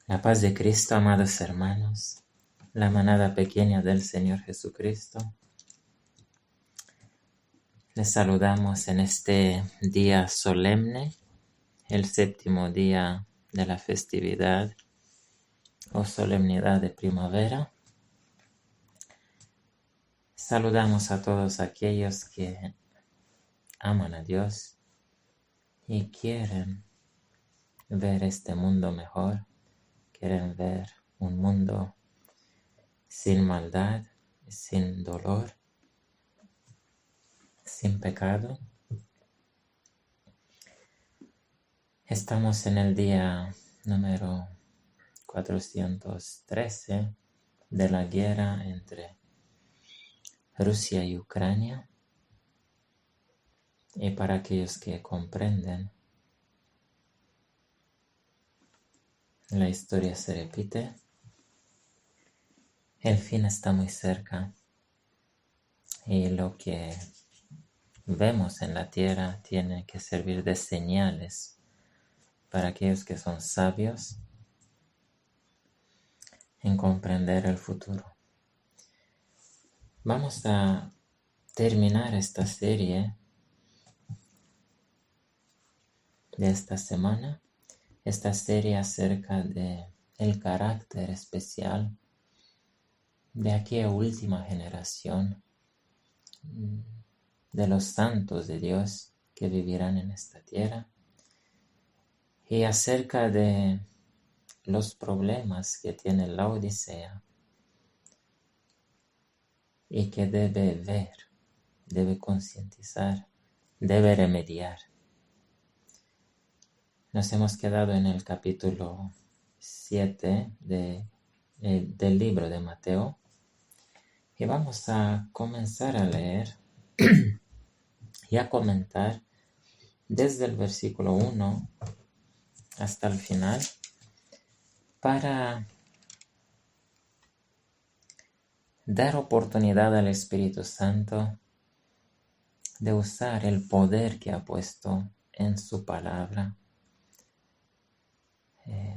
La paz de Cristo, amados hermanos, la manada pequeña del Señor Jesucristo. Les saludamos en este día solemne, el séptimo día de la festividad o solemnidad de primavera. Saludamos a todos aquellos que aman a Dios y quieren ver este mundo mejor, quieren ver un mundo sin maldad, sin dolor, sin pecado. Estamos en el día número 413 de la guerra entre Rusia y Ucrania. Y para aquellos que comprenden, la historia se repite. El fin está muy cerca y lo que vemos en la tierra tiene que servir de señales para aquellos que son sabios en comprender el futuro. Vamos a terminar esta serie de esta semana, esta serie acerca de el carácter especial de aquella última generación de los santos de Dios que vivirán en esta tierra, y acerca de los problemas que tiene la Odisea y que debe ver, debe concientizar, debe remediar. Nos hemos quedado en el capítulo 7 del libro de Mateo y vamos a comenzar a leer y a comentar desde el versículo 1 hasta el final para dar oportunidad al Espíritu Santo de usar el poder que ha puesto en su palabra,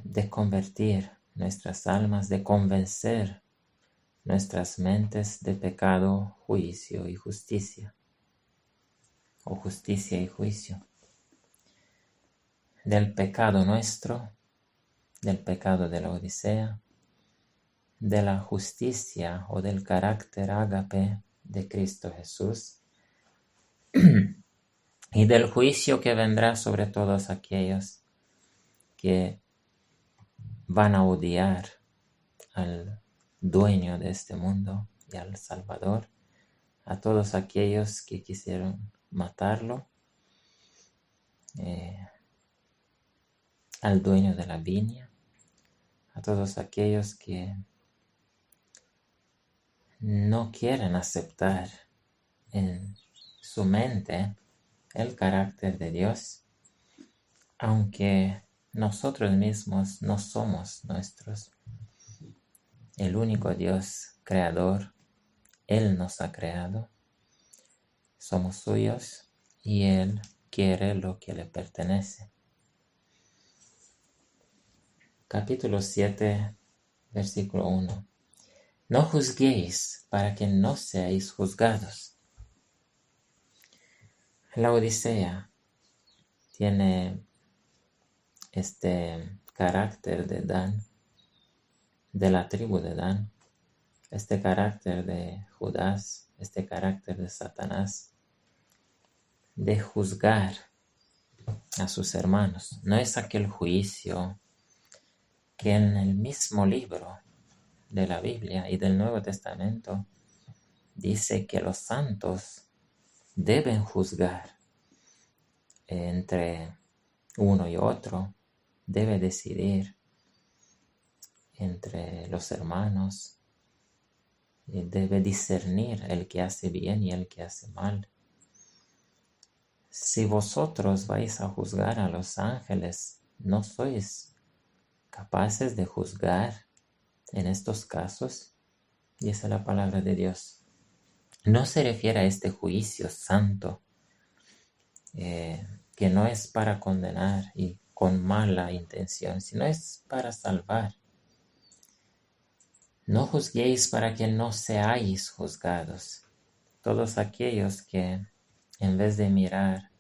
de convertir nuestras almas, de convencer nuestras mentes de pecado, juicio y justicia, o justicia y juicio, del pecado nuestro, del pecado de la Odisea, de la justicia o del carácter ágape de Cristo Jesús, y del juicio que vendrá sobre todos aquellos que van a odiar al dueño de este mundo y al Salvador, a todos aquellos que quisieron matarlo, al dueño de la viña, a todos aquellos que no quieren aceptar en su mente el carácter de Dios, aunque nosotros mismos no somos nuestros. El único Dios creador, Él nos ha creado, somos suyos y Él quiere lo que le pertenece. Capítulo 7, versículo 1. No juzguéis para que no seáis juzgados. La Odisea tiene este carácter de Dan, de la tribu de Dan, este carácter de Judas, este carácter de Satanás, de juzgar a sus hermanos. No es aquel juicio que en el mismo libro de la Biblia y del Nuevo Testamento dice que los santos deben juzgar entre uno y otro, debe decidir entre los hermanos, debe discernir el que hace bien y el que hace mal. Si vosotros vais a juzgar a los ángeles, ¿no sois capaces de juzgar en estos casos? Dice la palabra de Dios. No se refiere a este juicio santo, que no es para condenar y con mala intención, sino es para salvar, No juzguéis para que no seáis juzgados. Todos aquellos que en vez de mirar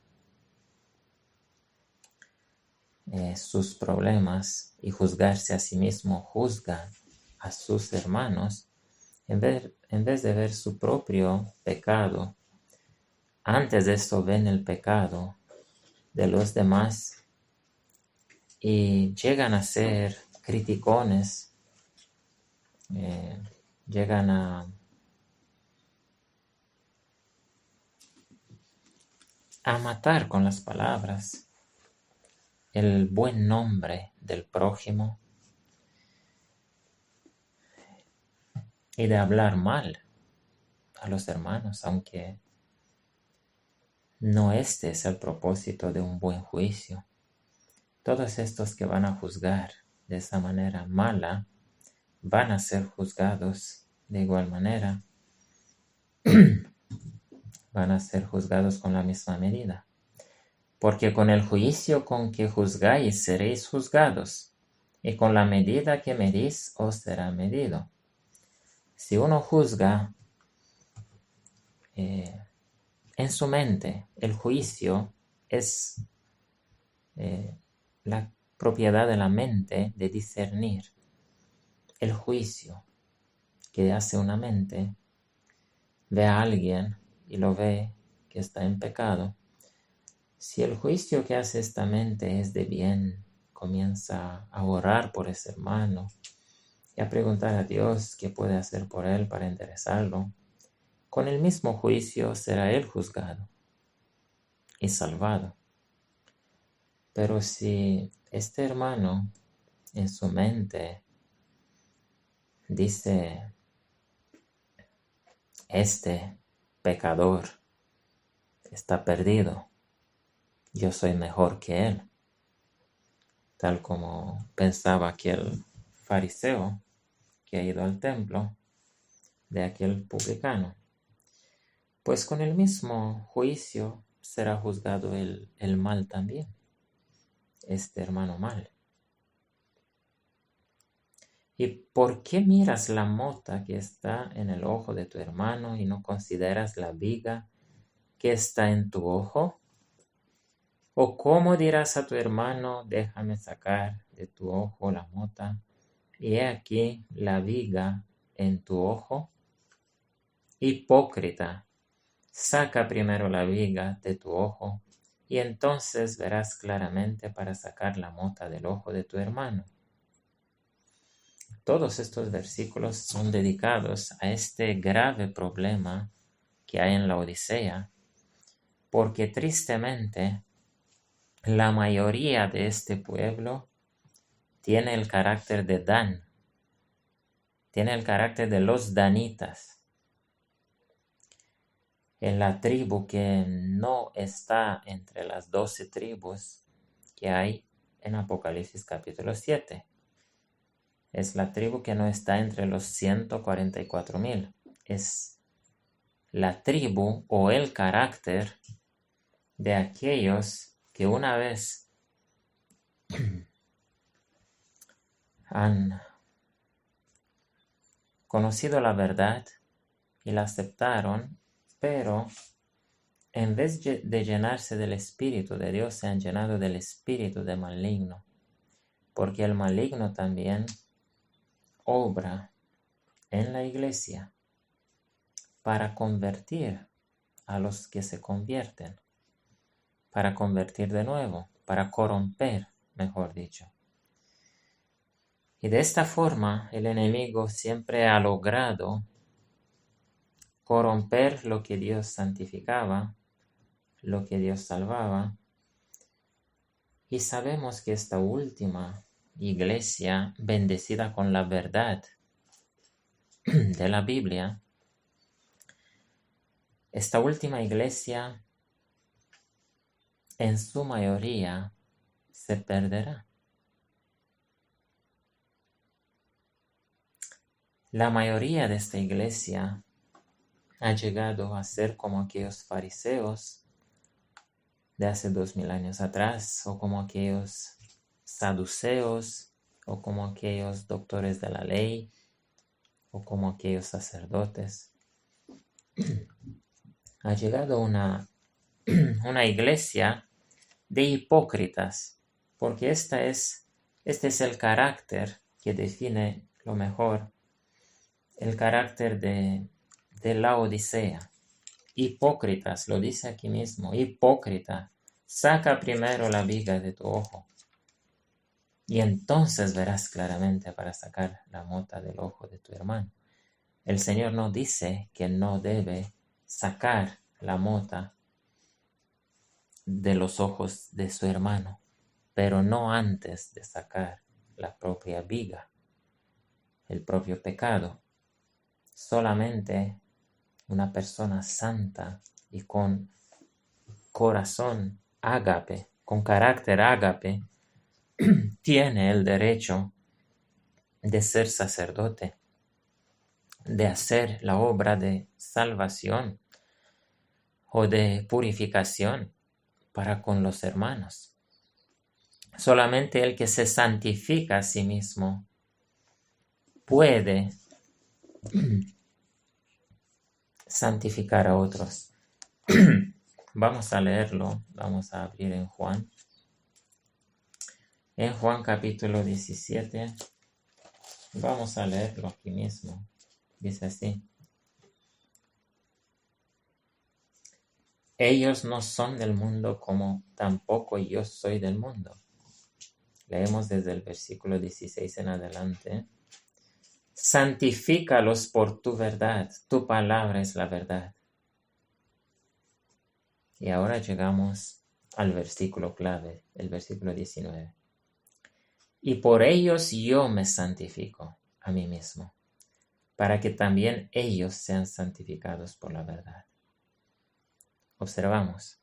sus problemas y juzgarse a sí mismo, juzgan a sus hermanos, en vez de ver su propio pecado, antes de esto ven el pecado de los demás y llegan a ser criticones, llegan a matar con las palabras el buen nombre del prójimo y de hablar mal a los hermanos, aunque no este es el propósito de un buen juicio. Todos estos que van a juzgar de esa manera mala van a ser juzgados de igual manera. Van a ser juzgados con la misma medida. Porque con el juicio con que juzgáis seréis juzgados, y con la medida que medís os será medido. Si uno juzga en su mente, el juicio es la propiedad de la mente de discernir. El juicio que hace una mente ve a alguien y lo ve que está en pecado. Si el juicio que hace esta mente es de bien, comienza a orar por ese hermano y a preguntar a Dios qué puede hacer por él para enderezarlo, con el mismo juicio será él juzgado y salvado. Pero si este hermano en su mente dice, este pecador está perdido, yo soy mejor que él, tal como pensaba aquel fariseo que ha ido al templo de aquel publicano, pues con el mismo juicio será juzgado el mal también, este hermano mal. ¿Y por qué miras la mota que está en el ojo de tu hermano y no consideras la viga que está en tu ojo? ¿O cómo dirás a tu hermano, déjame sacar de tu ojo la mota, y he aquí la viga en tu ojo? Hipócrita, saca primero la viga de tu ojo, y entonces verás claramente para sacar la mota del ojo de tu hermano. Todos estos versículos son dedicados a este grave problema que hay en la Odisea, porque tristemente la mayoría de este pueblo tiene el carácter de Dan, tiene el carácter de los danitas, en la tribu que no está entre las 12 tribus que hay en Apocalipsis capítulo 7. Es la tribu que no está entre los 144,000. Es la tribu o el carácter de aquellos que una vez han conocido la verdad y la aceptaron, pero en vez de llenarse del Espíritu de Dios, se han llenado del espíritu de maligno, porque el maligno también obra en la iglesia para convertir a los que se convierten, para convertir de nuevo, para corromper, mejor dicho. Y de esta forma el enemigo siempre ha logrado corromper lo que Dios santificaba, lo que Dios salvaba. Y sabemos que esta última iglesia, bendecida con la verdad de la Biblia, esta última iglesia en su mayoría se perderá. La mayoría de esta iglesia ha llegado a ser como aquellos fariseos de hace 2000 años atrás, o como aquellos saduceos, o como aquellos doctores de la ley, o como aquellos sacerdotes. Ha llegado una iglesia de hipócritas, porque este es el carácter que define lo mejor, el carácter de la Odisea. Hipócritas, lo dice aquí mismo, hipócrita, saca primero la viga de tu ojo, y entonces verás claramente para sacar la mota del ojo de tu hermano. El Señor no dice que no debe sacar la mota de los ojos de su hermano, pero no antes de sacar la propia viga, el propio pecado. Solamente una persona santa y con corazón ágape, con carácter ágape, tiene el derecho de ser sacerdote, de hacer la obra de salvación o de purificación para con los hermanos. Solamente el que se santifica a sí mismo puede santificar a otros. Vamos a leerlo, vamos a abrir en Juan. En Juan capítulo 17, vamos a leerlo aquí mismo. Dice así: ellos no son del mundo como tampoco yo soy del mundo. Leemos desde el versículo 16 en adelante. Santifícalos por tu verdad, tu palabra es la verdad. Y ahora llegamos al versículo clave, el versículo 19. Y por ellos yo me santifico a mí mismo, para que también ellos sean santificados por la verdad. Observamos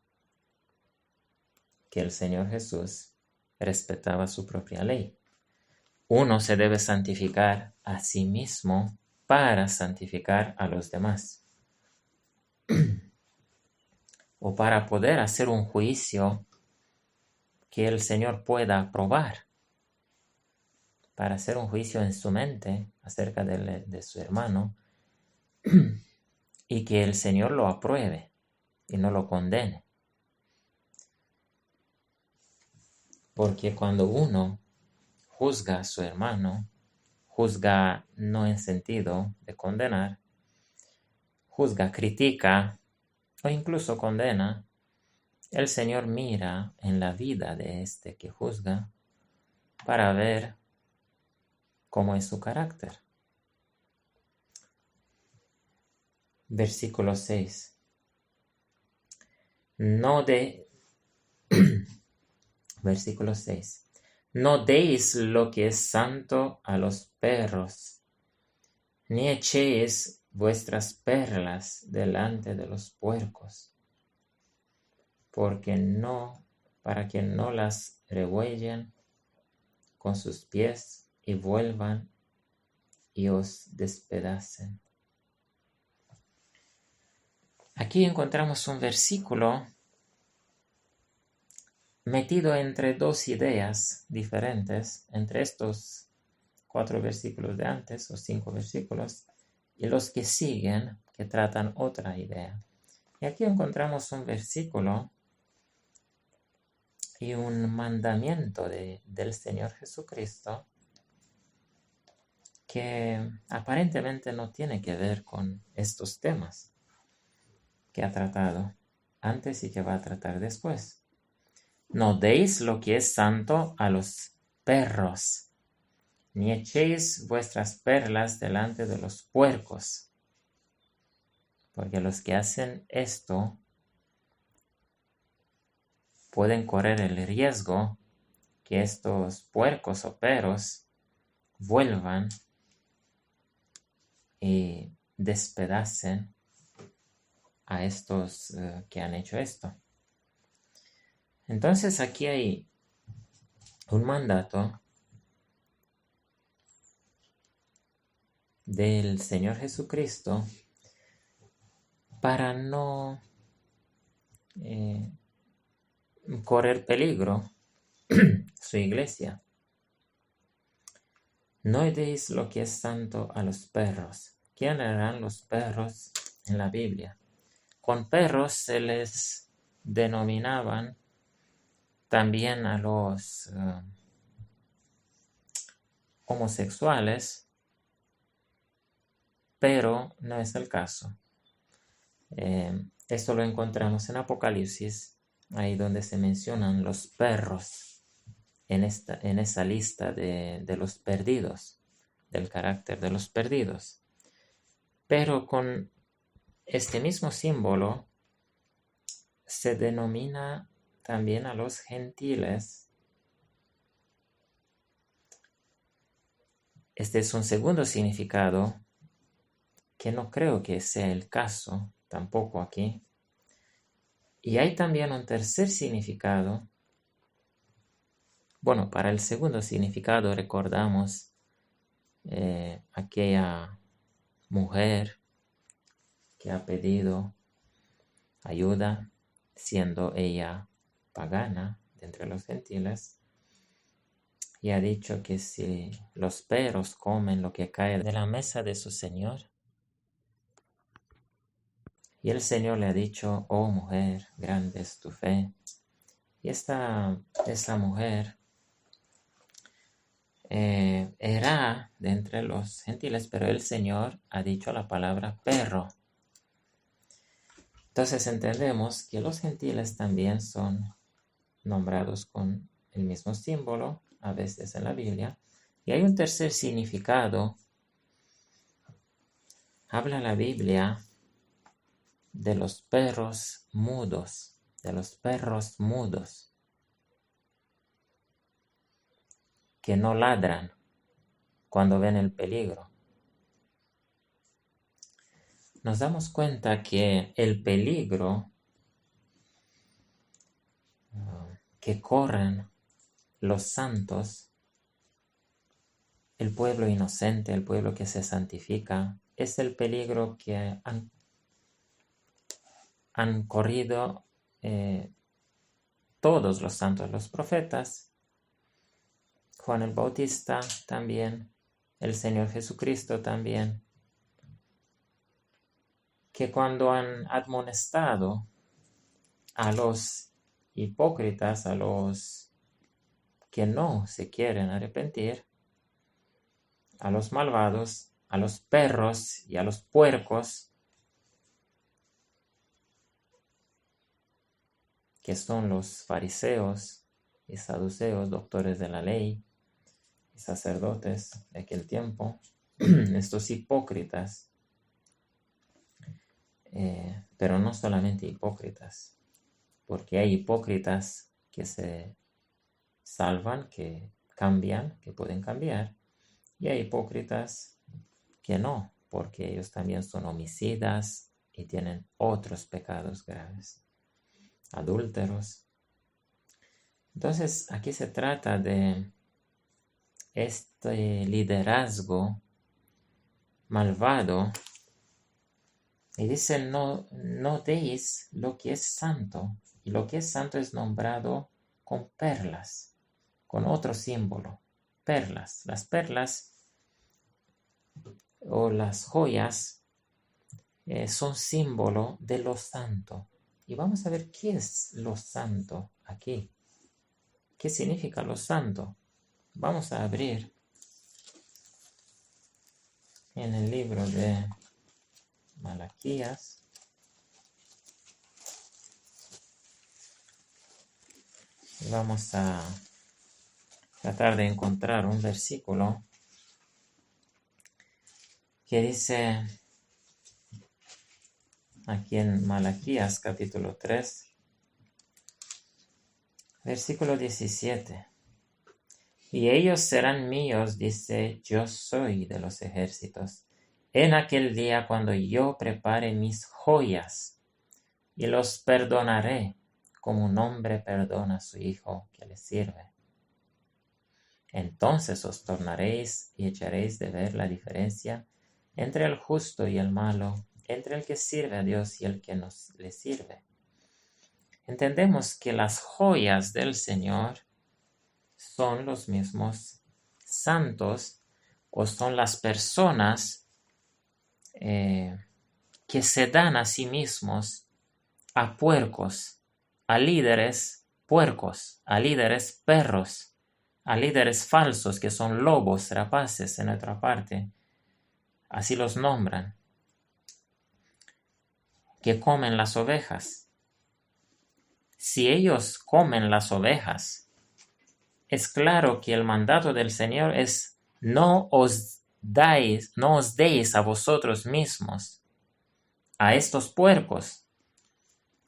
que el Señor Jesús respetaba su propia ley. Uno se debe santificar a sí mismo para santificar a los demás. O para poder hacer un juicio que el Señor pueda aprobar. Para hacer un juicio en su mente acerca de su hermano y que el Señor lo apruebe y no lo condene. Porque cuando uno juzga a su hermano, juzga no en sentido de condenar, juzga, critica o incluso condena, el Señor mira en la vida de este que juzga para ver cómo es su carácter. Versículo 6. Versículo 6. No deis lo que es santo a los perros, ni echéis vuestras perlas delante de los puercos, para que no las rehuellen con sus pies y vuelvan y os despedacen. Aquí encontramos un versículo metido entre dos ideas diferentes, entre estos 4 versículos de antes o 5 versículos y los que siguen, que tratan otra idea. Y aquí encontramos un versículo y un mandamiento del Señor Jesucristo que aparentemente no tiene que ver con estos temas que ha tratado antes y que va a tratar después. No deis lo que es santo a los perros, ni echéis vuestras perlas delante de los puercos, porque los que hacen esto pueden correr el riesgo que estos puercos o perros vuelvan y despedacen a estos que han hecho esto. Entonces aquí hay un mandato del Señor Jesucristo para no correr peligro su iglesia. No deis lo que es santo a los perros. ¿Quién eran los perros en la Biblia? Con perros se les denominaban también a los homosexuales, pero no es el caso. Esto lo encontramos en Apocalipsis, ahí donde se mencionan los perros en esa lista de los perdidos, del carácter de los perdidos. Pero con este mismo símbolo se denomina también a los gentiles. Este es un segundo significado que no creo que sea el caso tampoco aquí. Y hay también un tercer significado. Bueno, para el segundo significado recordamos aquella mujer que ha pedido ayuda, siendo ella pagana de entre los gentiles, y ha dicho que si los perros comen lo que cae de la mesa de su señor, y el Señor le ha dicho, oh mujer, grande es tu fe. Y esa mujer era de entre los gentiles, pero el Señor ha dicho la palabra perro. Entonces entendemos que los gentiles también son nombrados con el mismo símbolo, a veces en la Biblia. Y hay un tercer significado. Habla la Biblia de los perros mudos, que no ladran cuando ven el peligro. Nos damos cuenta que el peligro que corren los santos, el pueblo inocente, el pueblo que se santifica, es el peligro que han corrido todos los santos, los profetas, Juan el Bautista también, el Señor Jesucristo también, que cuando han admonestado a los hipócritas, a los que no se quieren arrepentir, a los malvados, a los perros y a los puercos, que son los fariseos y saduceos, doctores de la ley y sacerdotes de aquel tiempo, estos hipócritas, pero no solamente hipócritas, porque hay hipócritas que se salvan, que cambian, que pueden cambiar, y hay hipócritas que no, porque ellos también son homicidas y tienen otros pecados graves, adúlteros. Entonces aquí se trata de este liderazgo malvado y dice no deis lo que es santo, y lo que es santo es nombrado con perlas, con otro símbolo, perlas. Las perlas o las joyas son símbolo de lo santo. Y vamos a ver qué es lo santo aquí. ¿Qué significa lo santo? Vamos a abrir en el libro de Malaquías. Y vamos a tratar de encontrar un versículo que dice aquí en Malaquías capítulo 3, versículo 17. Y ellos serán míos, dice, yo soy de los ejércitos, en aquel día cuando yo prepare mis joyas, y los perdonaré, como un hombre perdona a su hijo que le sirve. Entonces os tornaréis y echaréis de ver la diferencia entre el justo y el malo, entre el que sirve a Dios y el que no le sirve. Entendemos que las joyas del Señor son los mismos santos, o son las personas que se dan a sí mismos a puercos, a líderes puercos, a líderes perros, a líderes falsos que son lobos rapaces en otra parte, así los nombran, que comen las ovejas. Si ellos comen las ovejas, es claro que el mandato del Señor es no os deis a vosotros mismos, a estos puercos.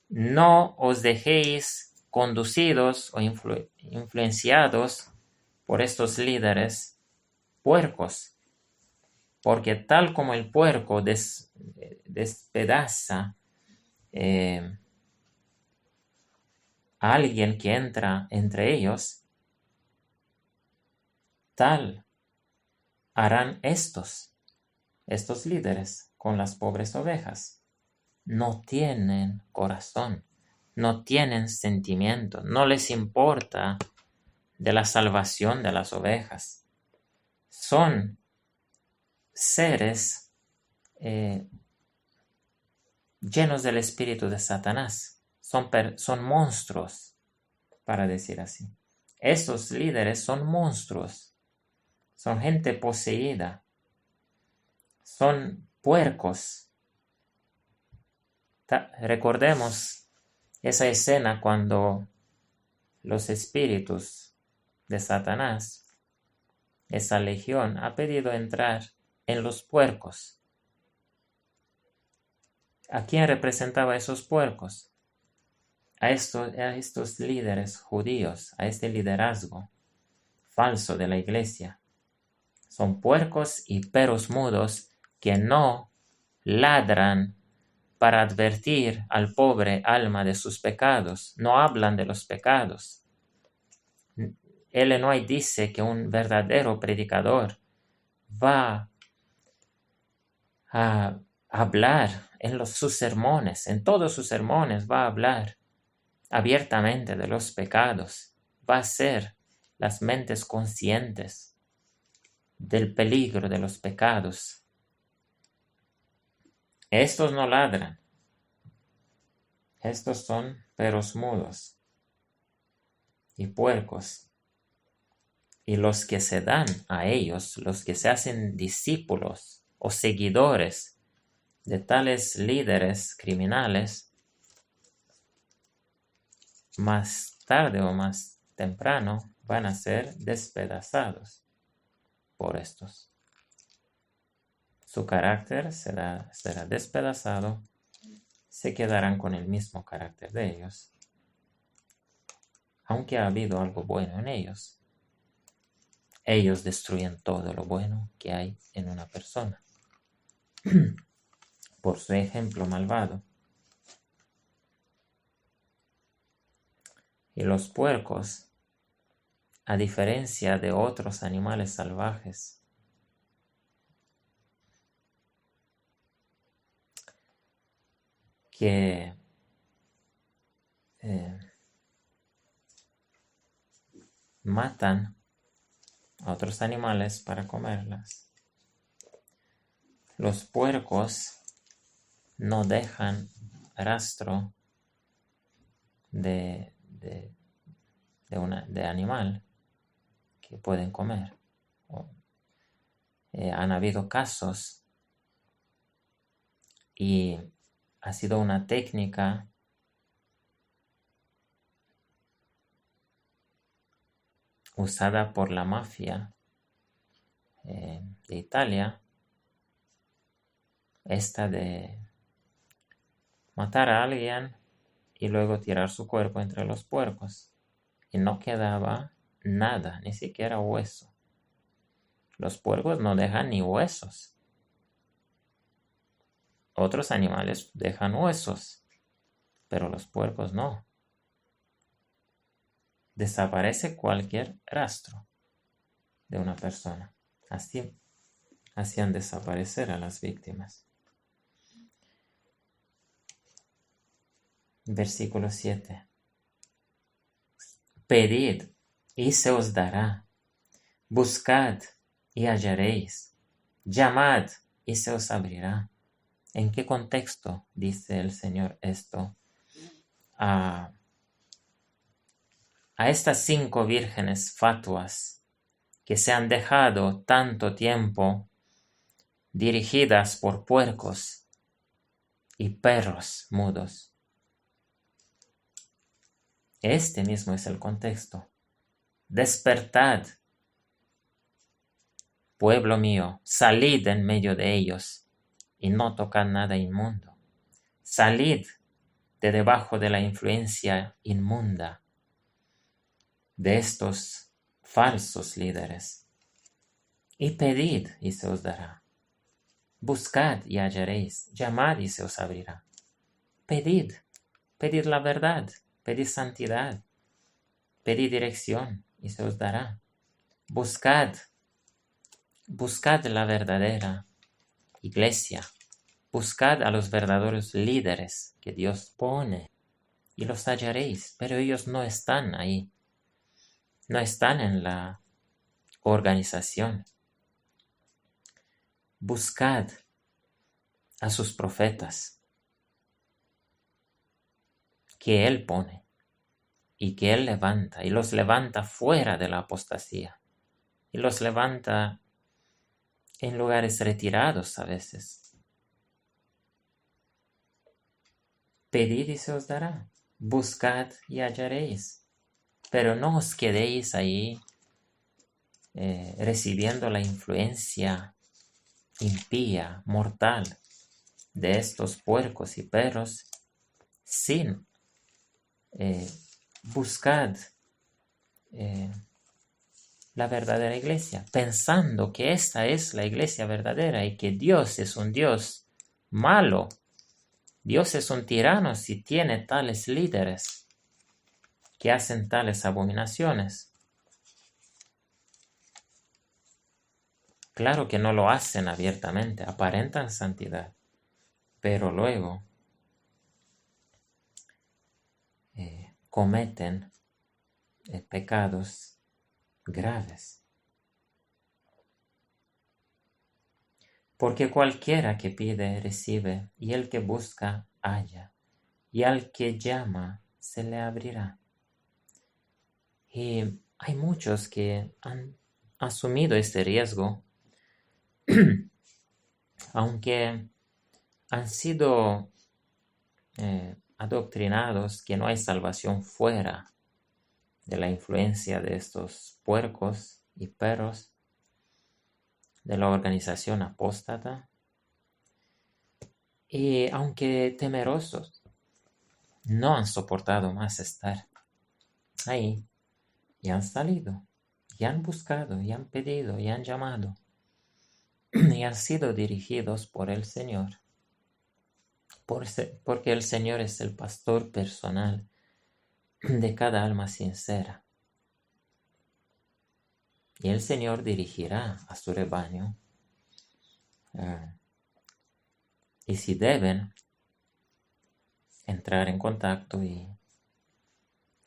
No os dejéis conducidos o influenciados por estos líderes puercos, porque tal como el puerco despedaza a alguien que entra entre ellos, tal harán estos líderes con las pobres ovejas. No tienen corazón, no tienen sentimiento, no les importa de la salvación de las ovejas. Son seres llenos del espíritu de Satanás. Son monstruos, para decir así. Estos líderes son monstruos, son gente poseída, son puercos. Recordemos esa escena cuando los espíritus de Satanás, esa legión, ha pedido entrar en los puercos. ¿A quién representaba esos puercos? A estos líderes judíos, a este liderazgo falso de la iglesia. Son puercos y perros mudos que no ladran para advertir al pobre alma de sus pecados, no hablan de los pecados. Ellen White dice que un verdadero predicador va a hablar en sus sermones, en todos sus sermones va a hablar abiertamente de los pecados, va a ser las mentes conscientes del peligro de los pecados. Estos no ladran, estos son perros mudos y puercos. Y los que se dan a ellos, los que se hacen discípulos o seguidores de tales líderes criminales, más tarde o más temprano van a ser despedazados por estos. Su carácter será despedazado, se quedarán con el mismo carácter de ellos, aunque ha habido algo bueno en ellos. Ellos destruyen todo lo bueno que hay en una persona por su ejemplo malvado. Y los puercos, a diferencia de otros animales salvajes, que matan a otros animales para comerlas, los puercos no dejan rastro de animal que pueden comer. Han habido casos y ha sido una técnica usada por la mafia de Italia, esta de matar a alguien y luego tirar su cuerpo entre los puercos. Y no quedaba nada, ni siquiera hueso. Los puercos no dejan ni huesos. Otros animales dejan huesos, pero los puercos no. Desaparece cualquier rastro de una persona. Así hacían desaparecer a las víctimas. Versículo 7. Pedid y se os dará. Buscad y hallaréis. Llamad y se os abrirá. ¿En qué contexto dice el Señor esto? A estas 5 vírgenes fatuas que se han dejado tanto tiempo dirigidas por puercos y perros mudos. Este mismo es el contexto. Despertad, pueblo mío, salid en medio de ellos y no tocad nada inmundo. Salid de debajo de la influencia inmunda de estos falsos líderes y pedid y se os dará. Buscad y hallaréis, llamad y se os abrirá. Pedid la verdad, pedid santidad, pedid dirección y se os dará. Buscad la verdadera iglesia, buscad a los verdaderos líderes que Dios pone y los hallaréis, pero ellos no están ahí, no están en la organización. Buscad a sus profetas que Él pone y que Él levanta, y los levanta fuera de la apostasía, y los levanta en lugares retirados a veces. Pedid y se os dará, buscad y hallaréis, pero no os quedéis ahí recibiendo la influencia impía, mortal, de estos puercos y perros, sin buscad la verdadera iglesia, pensando que esta es la iglesia verdadera y que Dios es un Dios malo. Dios es un tirano si tiene tales líderes que hacen tales abominaciones. Claro que no lo hacen abiertamente, aparentan santidad, pero luego cometen pecados graves. Porque cualquiera que pide, recibe, y el que busca, halla, y al que llama, se le abrirá. Y hay muchos que han asumido este riesgo, aunque han sido adoctrinados que no hay salvación fuera de la influencia de estos puercos y perros de la organización apóstata. Y aunque temerosos, no han soportado más estar ahí, y han salido, y han buscado, y han pedido, y han llamado, y han sido dirigidos por el Señor, porque el Señor es el pastor personal de cada alma sincera. Y el Señor dirigirá a su rebaño. Y si deben entrar en contacto y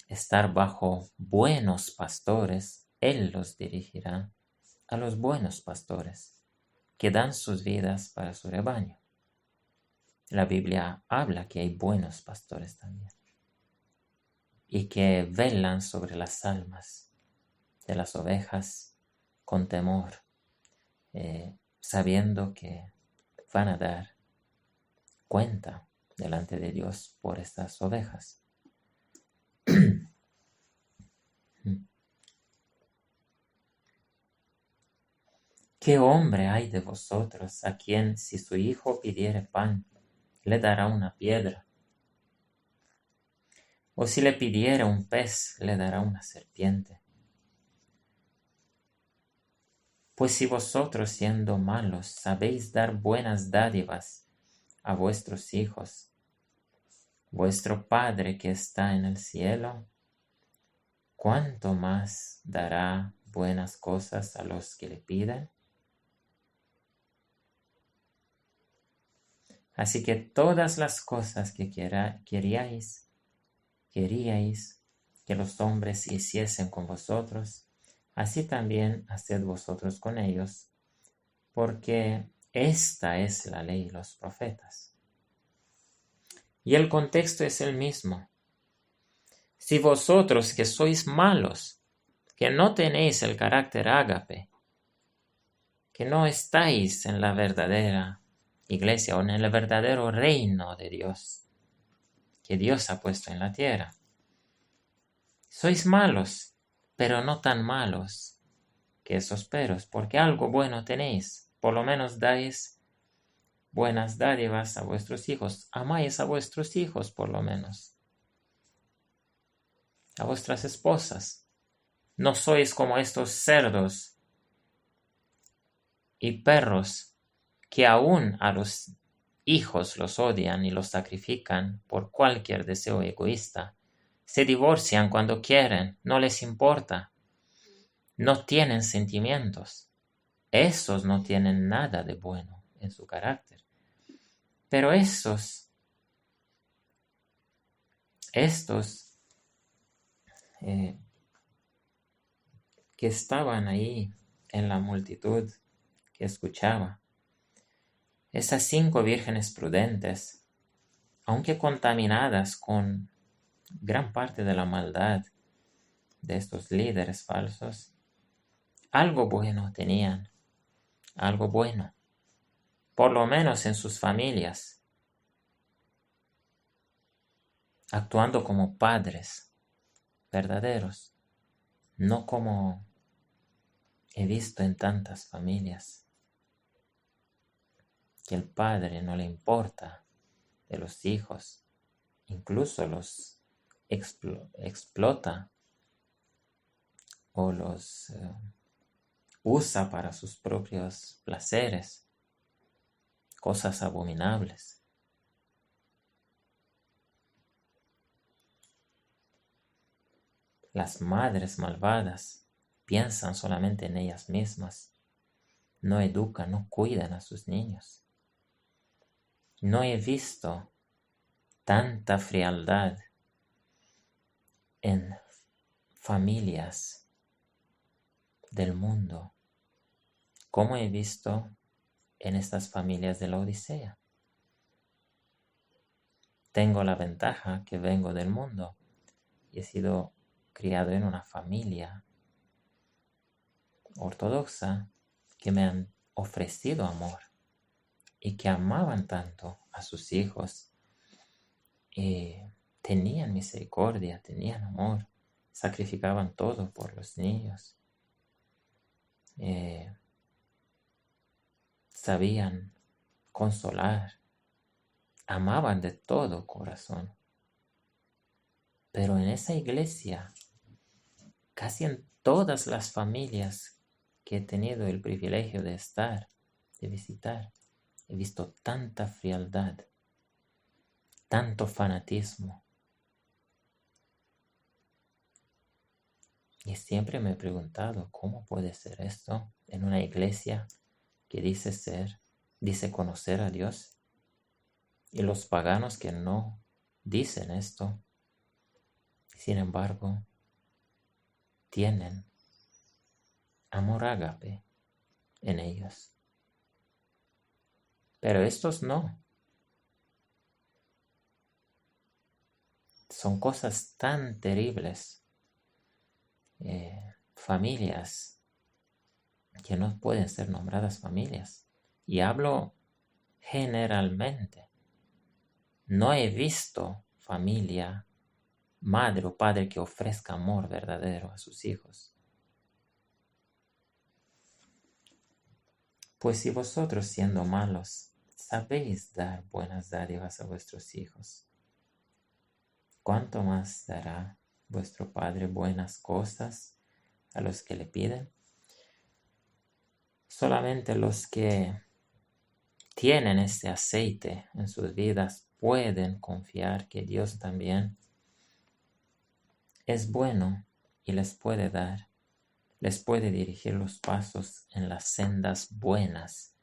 estar bajo buenos pastores, Él los dirigirá a los buenos pastores que dan sus vidas para su rebaño. La Biblia habla que hay buenos pastores también y que velan sobre las almas de las ovejas con temor, sabiendo que van a dar cuenta delante de Dios por estas ovejas. ¿Qué hombre hay de vosotros a quien si su hijo pidiere pan, le dará una piedra? ¿O si le pidiere un pez, le dará una serpiente? Pues si vosotros siendo malos sabéis dar buenas dádivas a vuestros hijos, vuestro Padre que está en el cielo, ¿cuánto más dará buenas cosas a los que le piden? Así que todas las cosas que queríais que los hombres hiciesen con vosotros, así también haced vosotros con ellos, porque esta es la ley y los profetas. Y el contexto es el mismo. Si vosotros que sois malos, que no tenéis el carácter ágape, que no estáis en la verdadera iglesia o en el verdadero reino de Dios, que Dios ha puesto en la tierra, sois malos, pero no tan malos que esos peros, porque algo bueno tenéis, por lo menos dais buenas dádivas a vuestros hijos, amáis a vuestros hijos por lo menos, a vuestras esposas. No sois como estos cerdos y perros que aún a los hijos los odian y los sacrifican por cualquier deseo egoísta. Se divorcian cuando quieren, no les importa. No tienen sentimientos. Esos no tienen nada de bueno en su carácter. Pero estos que estaban ahí en la multitud que escuchaba, esas 5 vírgenes prudentes, aunque contaminadas con gran parte de la maldad de estos líderes falsos, algo bueno tenían, algo bueno, por lo menos en sus familias, actuando como padres verdaderos, no como he visto en tantas familias, que el padre no le importa de los hijos, incluso los explota o los usa para sus propios placeres, cosas abominables. Las madres malvadas piensan solamente en ellas mismas, no educan, no cuidan a sus niños. No he visto tanta frialdad en familias del mundo como he visto en estas familias de la Odisea. Tengo la ventaja que vengo del mundo y he sido criado en una familia ortodoxa que me han ofrecido amor y que amaban tanto a sus hijos. Tenían misericordia, tenían amor, sacrificaban todo por los niños. Sabían consolar, amaban de todo corazón. Pero en esa iglesia, casi en todas las familias que he tenido el privilegio de estar, de visitar, he visto tanta frialdad, tanto fanatismo. Y siempre me he preguntado, ¿cómo puede ser esto en una iglesia que dice conocer a Dios? Y los paganos que no dicen esto, sin embargo, tienen amor ágape en ellos. Pero estos no. Son cosas tan terribles. Familias que no pueden ser nombradas familias. Y hablo generalmente. No he visto familia, madre o padre que ofrezca amor verdadero a sus hijos. Pues si vosotros siendo malos sabéis dar buenas dádivas a vuestros hijos, ¿cuánto más dará vuestro Padre buenas cosas a los que le piden? Solamente los que tienen este aceite en sus vidas pueden confiar que Dios también es bueno y les puede dar, les puede dirigir los pasos en las sendas buenas,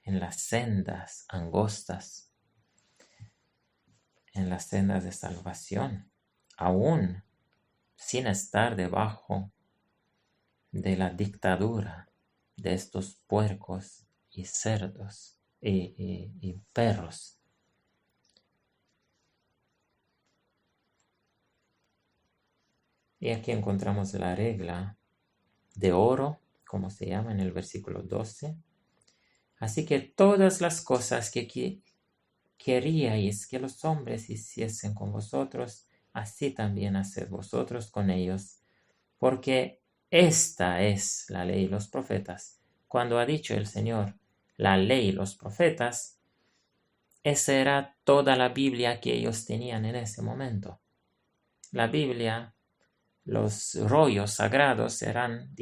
en las sendas angostas, en las sendas de salvación, aún sin estar debajo de la dictadura de estos puercos y cerdos y perros. Y aquí encontramos la regla de oro, como se llama en el versículo 12. Así que todas las cosas que queríais que los hombres hiciesen con vosotros, así también haced vosotros con ellos, porque esta es la ley y los profetas. Cuando ha dicho el Señor, la ley y los profetas, esa era toda la Biblia que ellos tenían en ese momento. La Biblia, los rollos sagrados eran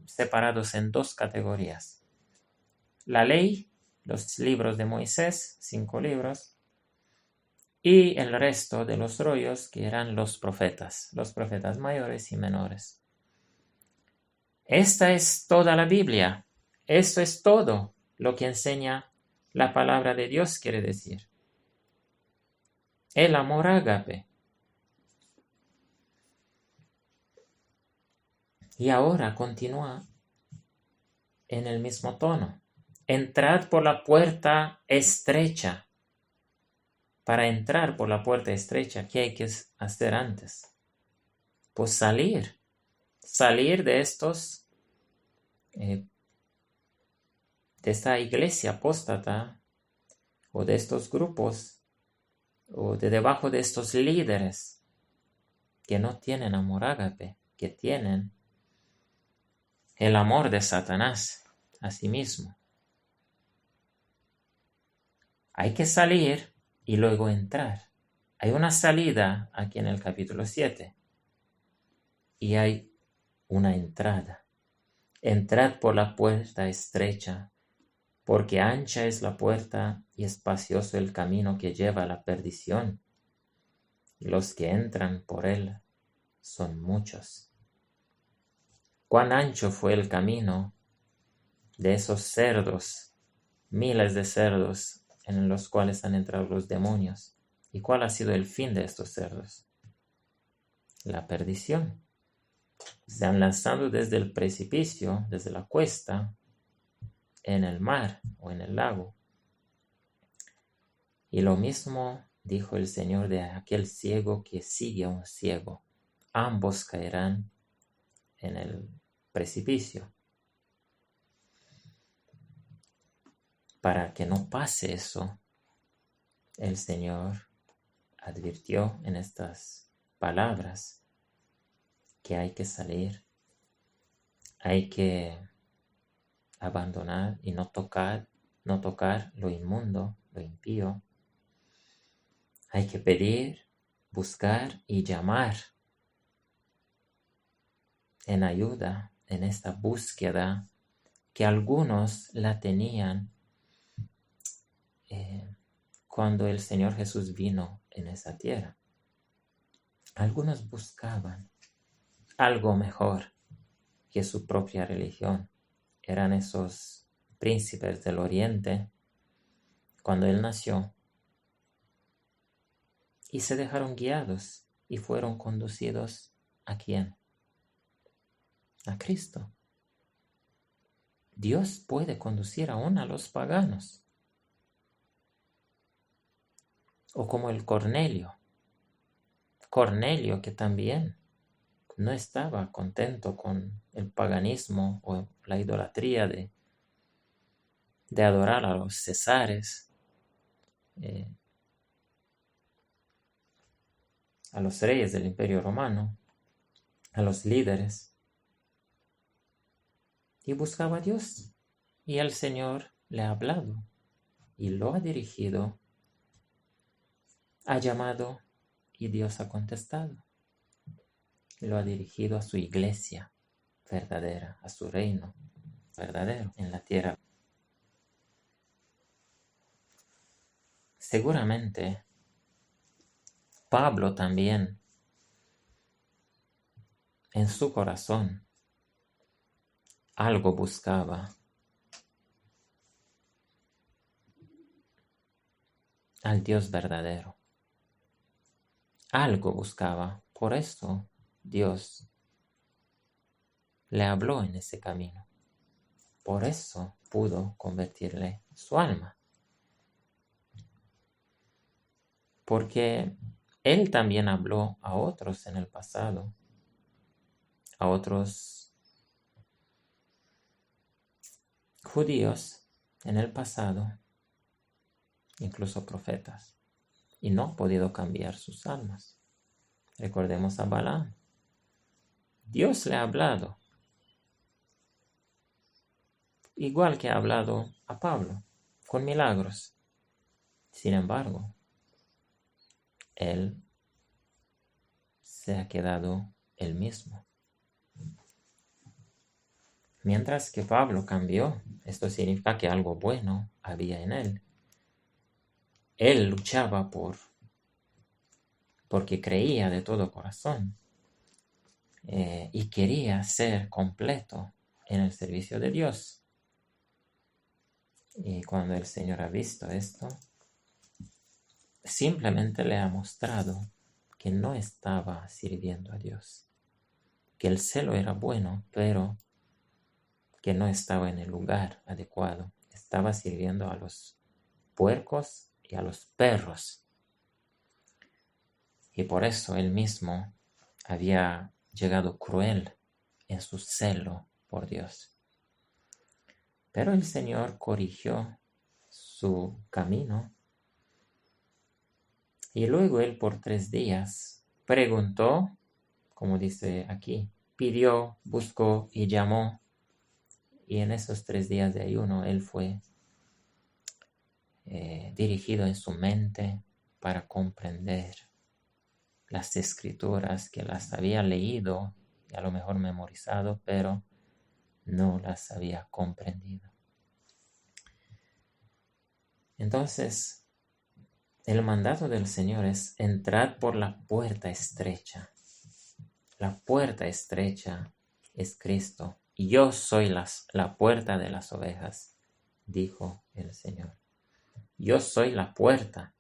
separados en dos categorías. La ley, los libros de Moisés, 5 libros, y el resto de los rollos que eran los profetas mayores y menores. Esta es toda la Biblia. Esto es todo lo que enseña la palabra de Dios, quiere decir. El amor ágape. Y ahora continúa en el mismo tono. Entrad por la puerta estrecha. Para entrar por la puerta estrecha, ¿qué hay que hacer antes? Pues salir de de esta iglesia apóstata, o de estos grupos, o de debajo de estos líderes que no tienen amor ágape, que tienen el amor de Satanás a sí mismo. Hay que salir y luego entrar. Hay una salida aquí en el capítulo 7 y hay una entrada. Entrad por la puerta estrecha, porque ancha es la puerta y espacioso el camino que lleva a la perdición, y los que entran por él son muchos. Cuán ancho fue el camino de esos cerdos, miles de cerdos en los cuales han entrado los demonios. ¿Y cuál ha sido el fin de estos cerdos? La perdición. Se han lanzado desde el precipicio, desde la cuesta, en el mar o en el lago. Y lo mismo dijo el Señor de aquel ciego que sigue a un ciego. Ambos caerán en el precipicio. Para que no pase eso, el Señor advirtió en estas palabras que hay que salir, hay que abandonar y no tocar lo inmundo, lo impío. Hay que pedir, buscar y llamar en ayuda en esta búsqueda que algunos la tenían cuando el Señor Jesús vino en esa tierra. Algunos buscaban algo mejor que su propia religión. Eran esos príncipes del Oriente cuando Él nació y se dejaron guiados y fueron conducidos ¿a quién? A Cristo. Dios puede conducir aún a los paganos. O como el Cornelio que también no estaba contento con el paganismo o la idolatría de adorar a los cesares, a los reyes del Imperio Romano, a los líderes, y buscaba a Dios. Y el Señor le ha hablado y lo ha dirigido, ha llamado y Dios ha contestado. Lo ha dirigido a su iglesia verdadera, a su reino verdadero en la tierra. Seguramente Pablo también en su corazón algo buscaba, al Dios verdadero. Algo buscaba, por eso Dios le habló en ese camino. Por eso pudo convertirle su alma. Porque él también habló a otros en el pasado, a otros judíos en el pasado, incluso profetas, y no ha podido cambiar sus almas. Recordemos a Balaam. Dios le ha hablado, igual que ha hablado a Pablo, con milagros. Sin embargo, él se ha quedado el mismo. Mientras que Pablo cambió, esto significa que algo bueno había en él. Él luchaba porque creía de todo corazón y quería ser completo en el servicio de Dios. Y cuando el Señor ha visto esto, simplemente le ha mostrado que no estaba sirviendo a Dios, que el celo era bueno, pero que no estaba en el lugar adecuado. Estaba sirviendo a los puercos y a los perros. Y por eso él mismo había llegado cruel en su celo por Dios. Pero el Señor corrigió su camino y luego él por 3 días preguntó, como dice aquí, pidió, buscó y llamó. Y en esos 3 días de ayuno él fue dirigido en su mente para comprender las escrituras, que las había leído y a lo mejor memorizado, pero no las había comprendido. Entonces, el mandato del Señor es entrar por la puerta estrecha. La puerta estrecha es Cristo. Y yo soy la puerta de las ovejas, dijo el Señor. Yo soy la puerta.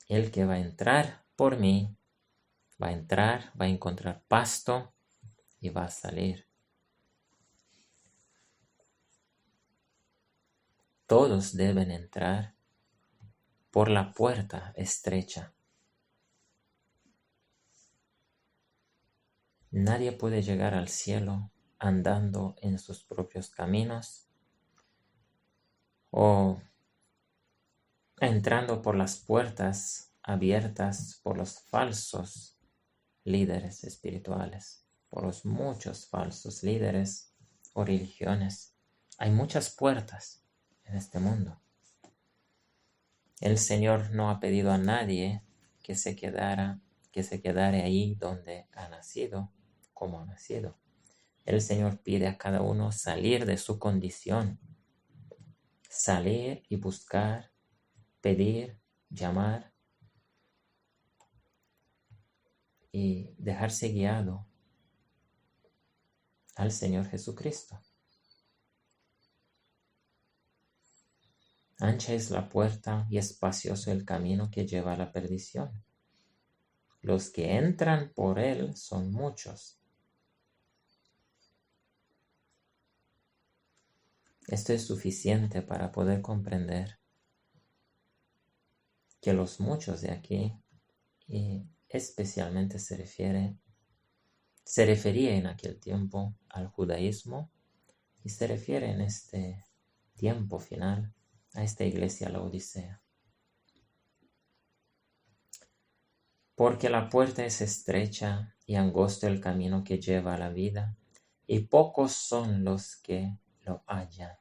El que va a entrar por mí, va a entrar, va a encontrar pasto y va a salir. Todos deben entrar por la puerta estrecha. Nadie puede llegar al cielo andando en sus propios caminos o entrando por las puertas abiertas por los falsos líderes espirituales, por los muchos falsos líderes o religiones. Hay muchas puertas en este mundo. El Señor no ha pedido a nadie que se quedare ahí donde ha nacido, como ha nacido. El Señor pide a cada uno salir de su condición, salir y buscar, pedir, llamar y dejarse guiado al Señor Jesucristo. Ancha es la puerta y espacioso el camino que lleva a la perdición. Los que entran por él son muchos. Esto es suficiente para poder comprender que los muchos de aquí, y especialmente se refería en aquel tiempo al judaísmo y se refiere en este tiempo final a esta iglesia Laodicea. Porque la puerta es estrecha y angosto el camino que lleva a la vida, y pocos son los que lo hallan.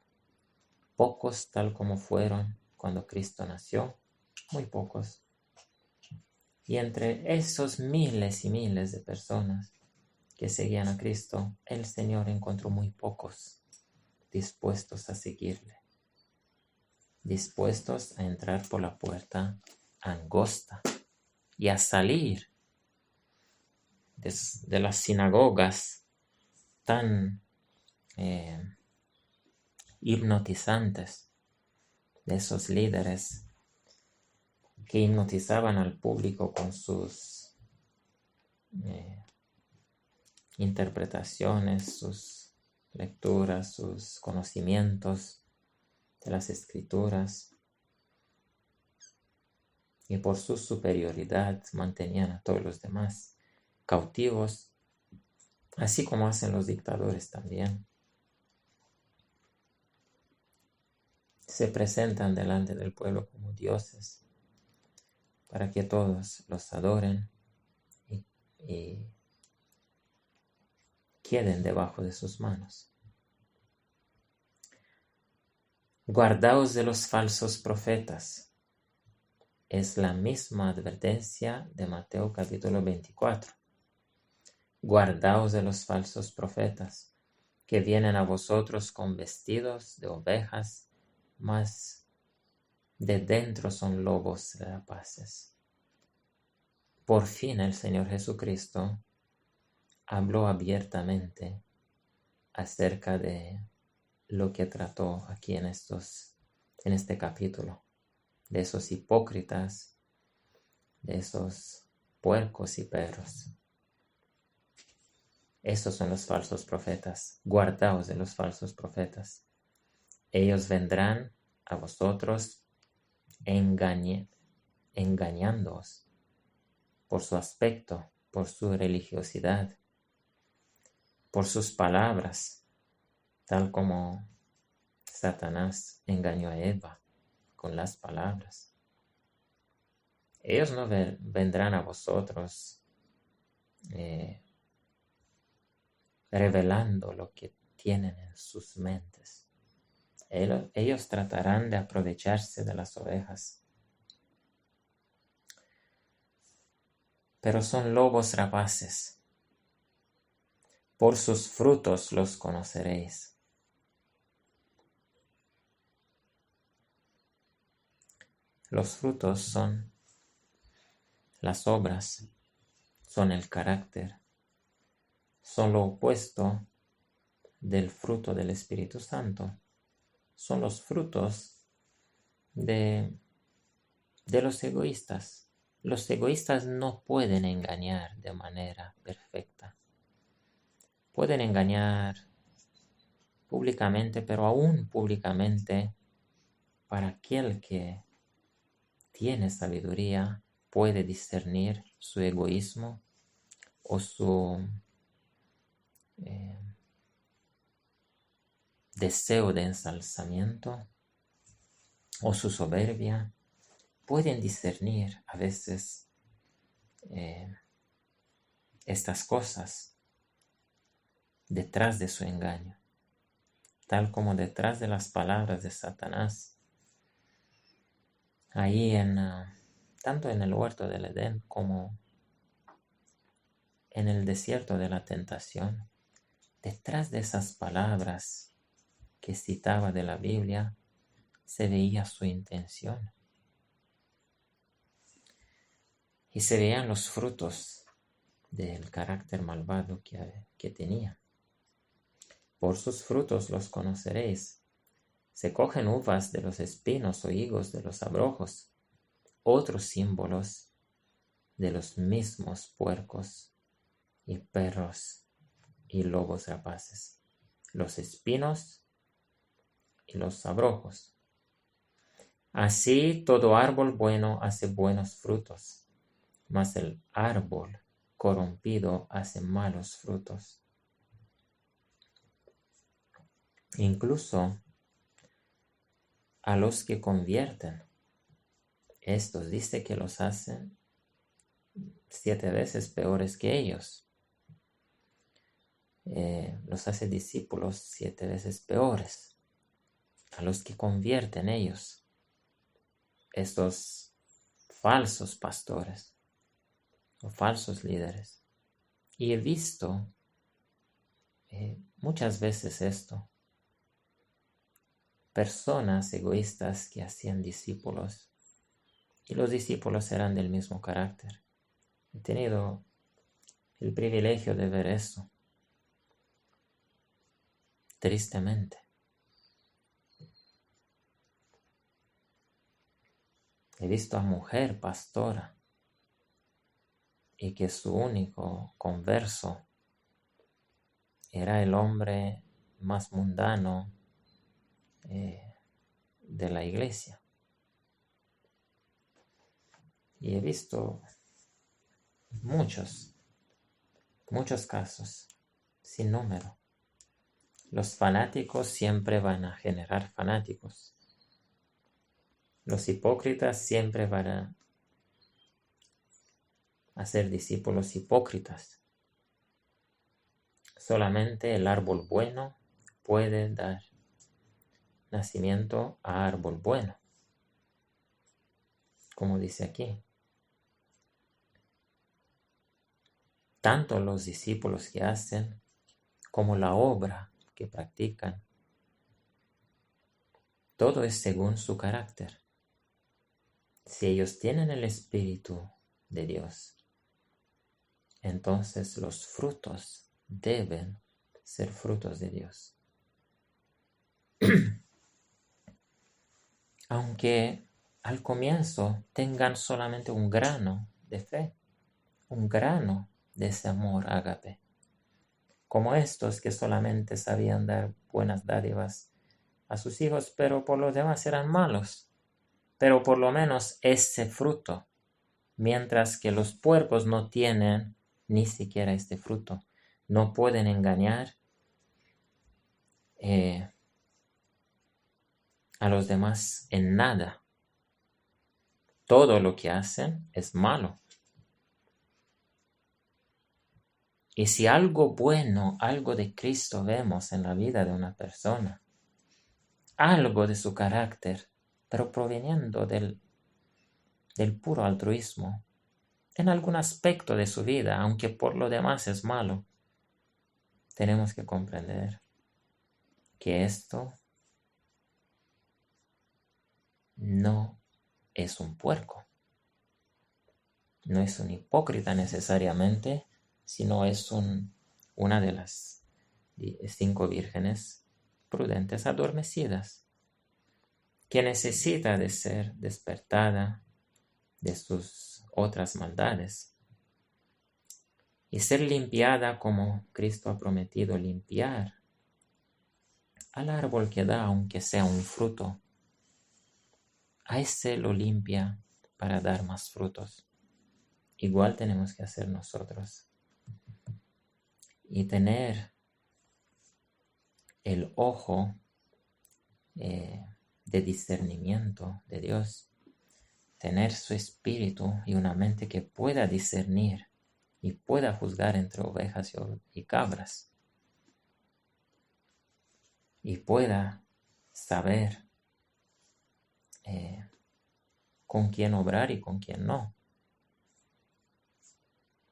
Pocos tal como fueron cuando Cristo nació, muy pocos. Y entre esos miles y miles de personas que seguían a Cristo, el Señor encontró muy pocos dispuestos a seguirle, dispuestos a entrar por la puerta angosta y a salir de las sinagogas tan hipnotizantes, de esos líderes que hipnotizaban al público con sus interpretaciones, sus lecturas, sus conocimientos de las escrituras, y por su superioridad mantenían a todos los demás cautivos, así como hacen los dictadores también. Se presentan delante del pueblo como dioses para que todos los adoren y queden debajo de sus manos. Guardaos de los falsos profetas. Es la misma advertencia de Mateo capítulo 24. Guardaos de los falsos profetas, que vienen a vosotros con vestidos de ovejas, mas de dentro son lobos rapaces. Por fin el Señor Jesucristo habló abiertamente acerca de lo que trató aquí en este capítulo, de esos hipócritas, de esos puercos y perros. Esos son los falsos profetas. Guardaos de los falsos profetas. Ellos vendrán a vosotros engañándoos por su aspecto, por su religiosidad, por sus palabras, tal como Satanás engañó a Eva con las palabras. Ellos no vendrán a vosotros revelando lo que tienen en sus mentes. Ellos tratarán de aprovecharse de las ovejas, pero son lobos rapaces. Por sus frutos los conoceréis. Los frutos son las obras, son el carácter, son lo opuesto del fruto del Espíritu Santo. Son los frutos de los egoístas. Los egoístas no pueden engañar de manera perfecta. Pueden engañar públicamente, pero aún públicamente, para aquel que tiene sabiduría, puede discernir su egoísmo o su deseo de ensalzamiento o su soberbia. Pueden discernir a veces estas cosas detrás de su engaño, tal como detrás de las palabras de Satanás. Ahí tanto en el huerto del Edén como en el desierto de la tentación, detrás de esas palabras que citaba de la Biblia, se veía su intención. Y se veían los frutos del carácter malvado que tenía. Por sus frutos los conoceréis. Se cogen uvas de los espinos o higos de los abrojos, otros símbolos de los mismos puercos y perros y lobos rapaces, los espinos y los abrojos. Así todo árbol bueno hace buenos frutos, mas el árbol corrompido hace malos frutos. Incluso a los que convierten, estos dice que los hacen 7 veces peores que ellos. Los hace discípulos 7 veces peores. A los que convierten ellos, estos falsos pastores o falsos líderes. Y he visto muchas veces esto. Personas egoístas que hacían discípulos y los discípulos eran del mismo carácter. He tenido el privilegio de ver eso. Tristemente. He visto a mujer pastora y que su único converso era el hombre más mundano de la iglesia. Y he visto muchos casos, sin número. Los fanáticos siempre van a generar fanáticos. Los hipócritas siempre van a ser discípulos hipócritas. Solamente el árbol bueno puede dar nacimiento a árbol bueno, como dice aquí. Tanto los discípulos que hacen como la obra que practican, todo es según su carácter. Si ellos tienen el Espíritu de Dios, entonces los frutos deben ser frutos de Dios. Aunque al comienzo tengan solamente un grano de fe, un grano de ese amor ágape, como estos que solamente sabían dar buenas dádivas a sus hijos, pero por lo demás eran malos. Pero por lo menos ese fruto, mientras que los puercos no tienen ni siquiera este fruto, no pueden engañar a los demás en nada. Todo lo que hacen es malo. Y si algo bueno, algo de Cristo vemos en la vida de una persona, algo de su carácter, pero proveniendo del puro altruismo, en algún aspecto de su vida, aunque por lo demás es malo, tenemos que comprender que esto no es un puerco, no es un hipócrita necesariamente, sino es una de las 5 vírgenes prudentes adormecidas, que necesita de ser despertada de sus otras maldades y ser limpiada como Cristo ha prometido limpiar al árbol que da, aunque sea un fruto. A ese lo limpia para dar más frutos. Igual tenemos que hacer nosotros. Y tener el ojo de discernimiento de Dios. Tener su espíritu y una mente que pueda discernir y pueda juzgar entre ovejas y cabras. Y pueda saber con quién obrar y con quién no.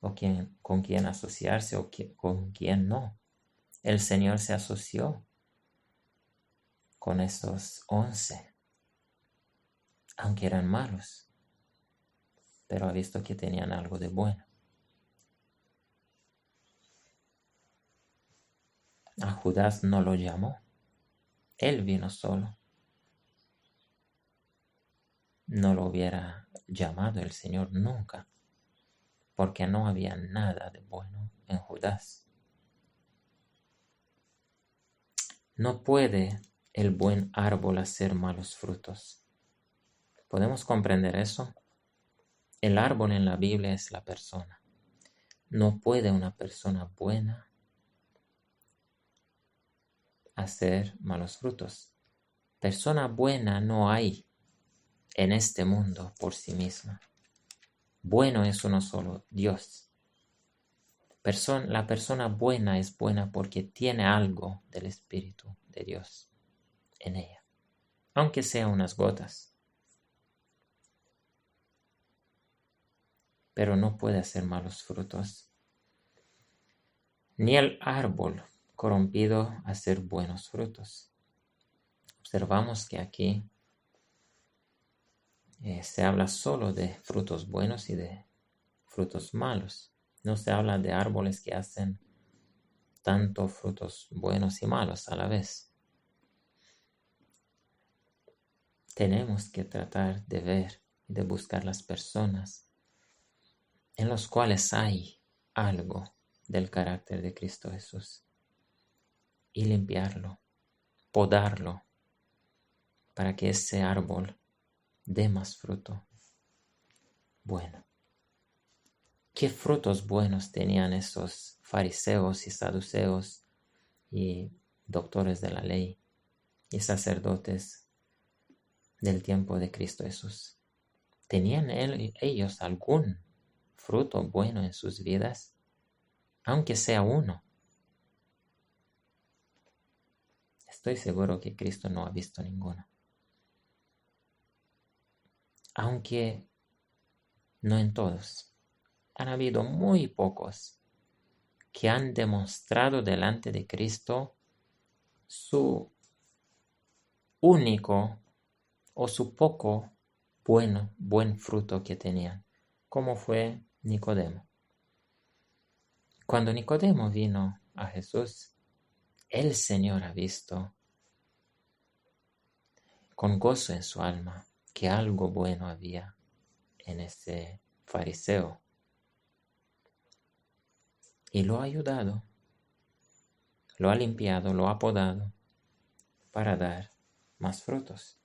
O con quién asociarse o con quién no. El Señor se asoció con estos 11, aunque eran malos, pero ha visto que tenían algo de bueno. A Judas no lo llamó, él vino solo. No lo hubiera llamado el Señor nunca, porque no había nada de bueno en Judas. No puede el buen árbol hacer malos frutos. ¿Podemos comprender eso? El árbol en la Biblia es la persona. No puede una persona buena hacer malos frutos. Persona buena no hay en este mundo por sí misma. Bueno es uno solo, Dios. La persona buena es buena porque tiene algo del Espíritu de Dios en ella, aunque sea unas gotas. Pero no puede hacer malos frutos. Ni el árbol corrompido hacer buenos frutos. Observamos que aquí se habla solo de frutos buenos y de frutos malos. No se habla de árboles que hacen tanto frutos buenos y malos a la vez. Tenemos que tratar de ver y de buscar las personas en los cuales hay algo del carácter de Cristo Jesús. y limpiarlo, podarlo, para que ese árbol dé más fruto bueno. ¿Qué frutos buenos tenían esos fariseos y saduceos y doctores de la ley y sacerdotes del tiempo de Cristo Jesús? ¿Tenían ellos algún fruto bueno en sus vidas? Aunque sea uno. Estoy seguro que Cristo no ha visto ninguno. Aunque no en todos. Han habido muy pocos que han demostrado delante de Cristo su único o su poco buen fruto que tenían, como fue Nicodemo. Cuando Nicodemo vino a Jesús, el Señor ha visto con gozo en su alma que algo bueno había en ese fariseo y lo ha ayudado, lo ha limpiado, lo ha podado para dar más frutos.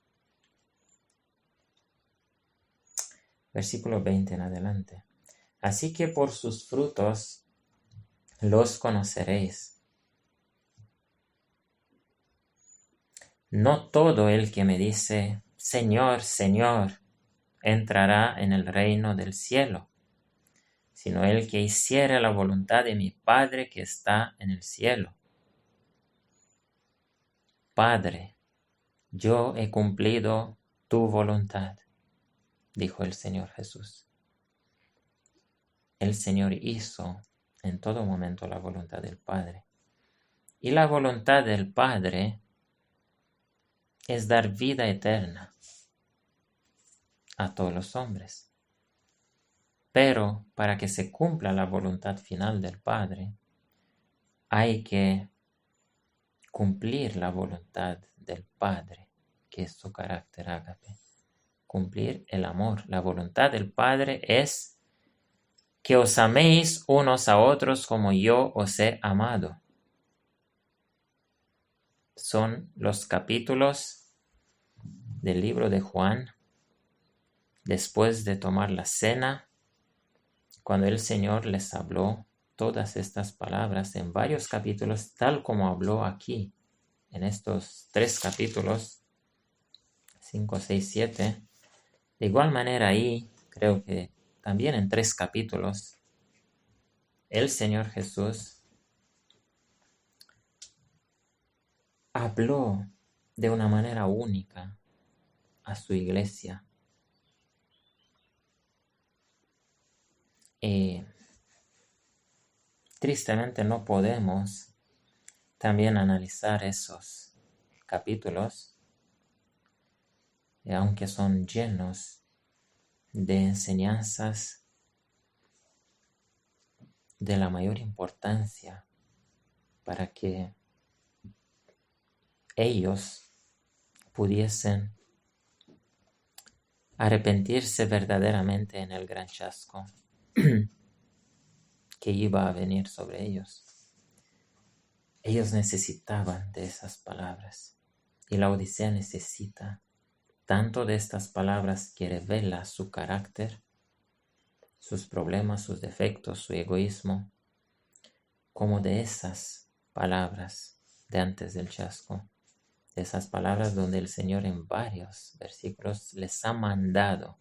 Versículo 20 en adelante. Así que por sus frutos los conoceréis. No todo el que me dice, Señor, Señor, entrará en el reino del cielo, sino el que hiciere la voluntad de mi Padre que está en el cielo. Padre, yo he cumplido tu voluntad, dijo el Señor Jesús. El Señor hizo en todo momento la voluntad del Padre. Y la voluntad del Padre es dar vida eterna a todos los hombres. Pero para que se cumpla la voluntad final del Padre, hay que cumplir la voluntad del Padre, que es su carácter ágape. Cumplir el amor. La voluntad del Padre es que os améis unos a otros como yo os he amado. Son los capítulos del libro de Juan, después de tomar la cena, cuando el Señor les habló todas estas palabras en varios capítulos, tal como habló aquí, en estos 3 capítulos, 5, 6, 7. De igual manera ahí, creo que también en 3 capítulos, el Señor Jesús habló de una manera única a su iglesia. Tristemente no podemos también analizar esos capítulos, aunque son llenos de enseñanzas de la mayor importancia para que ellos pudiesen arrepentirse verdaderamente en el gran chasco que iba a venir sobre ellos. Ellos necesitaban de esas palabras y la Odisea necesita tanto de estas palabras que revela su carácter, sus problemas, sus defectos, su egoísmo, como de esas palabras de antes del chasco, de esas palabras donde el Señor en varios versículos les ha mandado: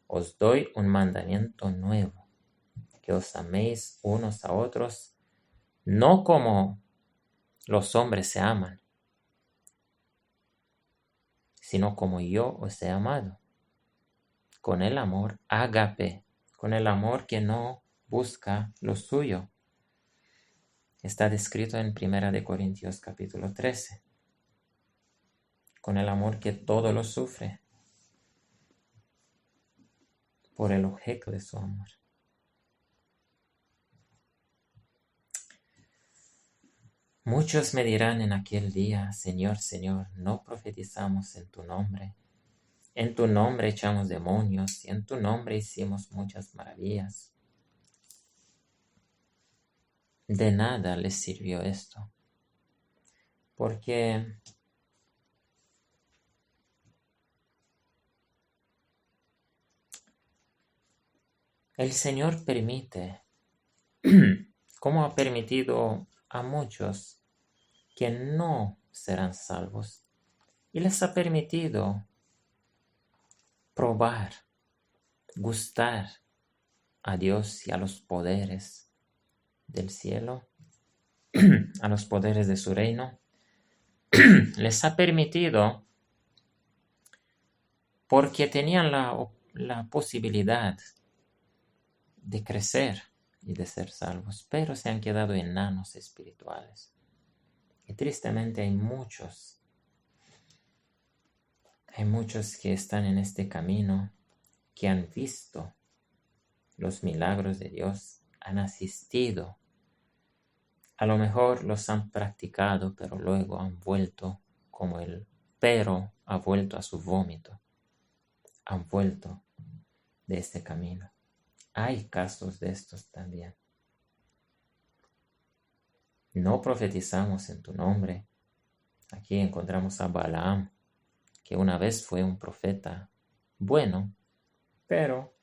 os doy un mandamiento nuevo, que os améis unos a otros, no como los hombres se aman, sino como yo os he amado, con el amor ágape, con el amor que no busca lo suyo. Está descrito en 1 Corintios capítulo 13, con el amor que todo lo sufre, por el objeto de su amor. Muchos me dirán en aquel día: Señor, Señor, ¿no profetizamos en tu nombre? En tu nombre echamos demonios y en tu nombre hicimos muchas maravillas. De nada les sirvió esto, porque el Señor permite, como ha permitido a muchos que no serán salvos, y les ha permitido probar, gustar a Dios y a los poderes del cielo, a los poderes de su reino. Les ha permitido porque tenían la posibilidad de crecer y de ser salvos, pero se han quedado enanos espirituales. Y tristemente hay muchos que están en este camino, que han visto los milagros de Dios, han asistido, a lo mejor los han practicado, pero luego han vuelto como el pero ha vuelto a su vómito, han vuelto de este camino. Hay casos de estos también. No profetizamos en tu nombre. Aquí encontramos a Balaam, que una vez fue un profeta bueno, pero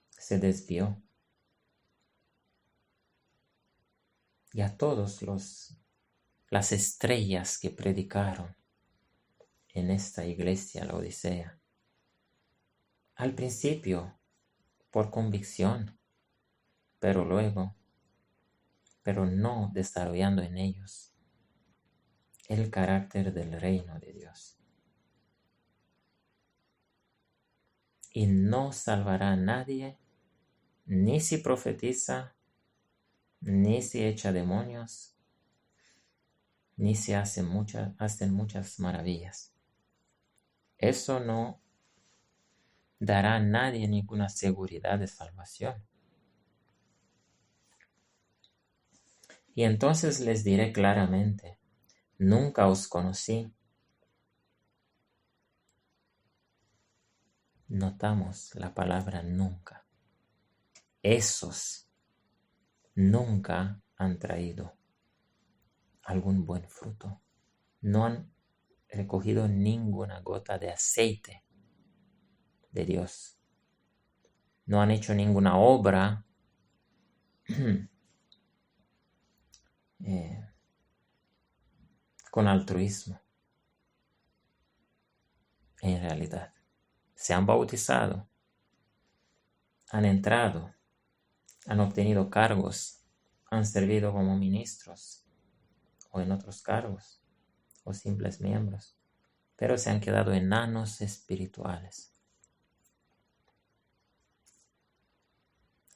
se desvió. Y a todos las estrellas que predicaron en esta iglesia, la Odisea, al principio por convicción, pero no desarrollando en ellos el carácter del reino de Dios. Y no salvará a nadie, ni si profetiza, ni si echa demonios, ni si hacen muchas maravillas. Eso no dará a nadie ninguna seguridad de salvación. Y entonces les diré claramente, nunca os conocí. Notamos la palabra nunca. Esos nunca han traído algún buen fruto. No han recogido ninguna gota de aceite de Dios. No han hecho ninguna obra con altruismo. En realidad, se han bautizado, han entrado, han obtenido cargos, han servido como ministros o en otros cargos o simples miembros, pero se han quedado enanos espirituales.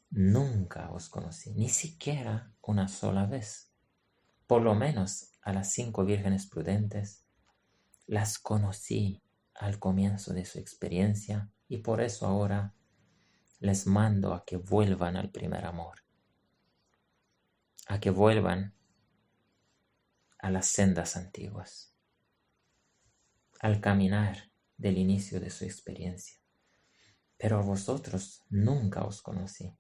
Nunca os conocí, ni siquiera una sola vez. Por lo menos a las 5 vírgenes prudentes las conocí al comienzo de su experiencia y por eso ahora les mando a que vuelvan al primer amor, a que vuelvan a las sendas antiguas, al caminar del inicio de su experiencia. Pero a vosotros nunca os conocí.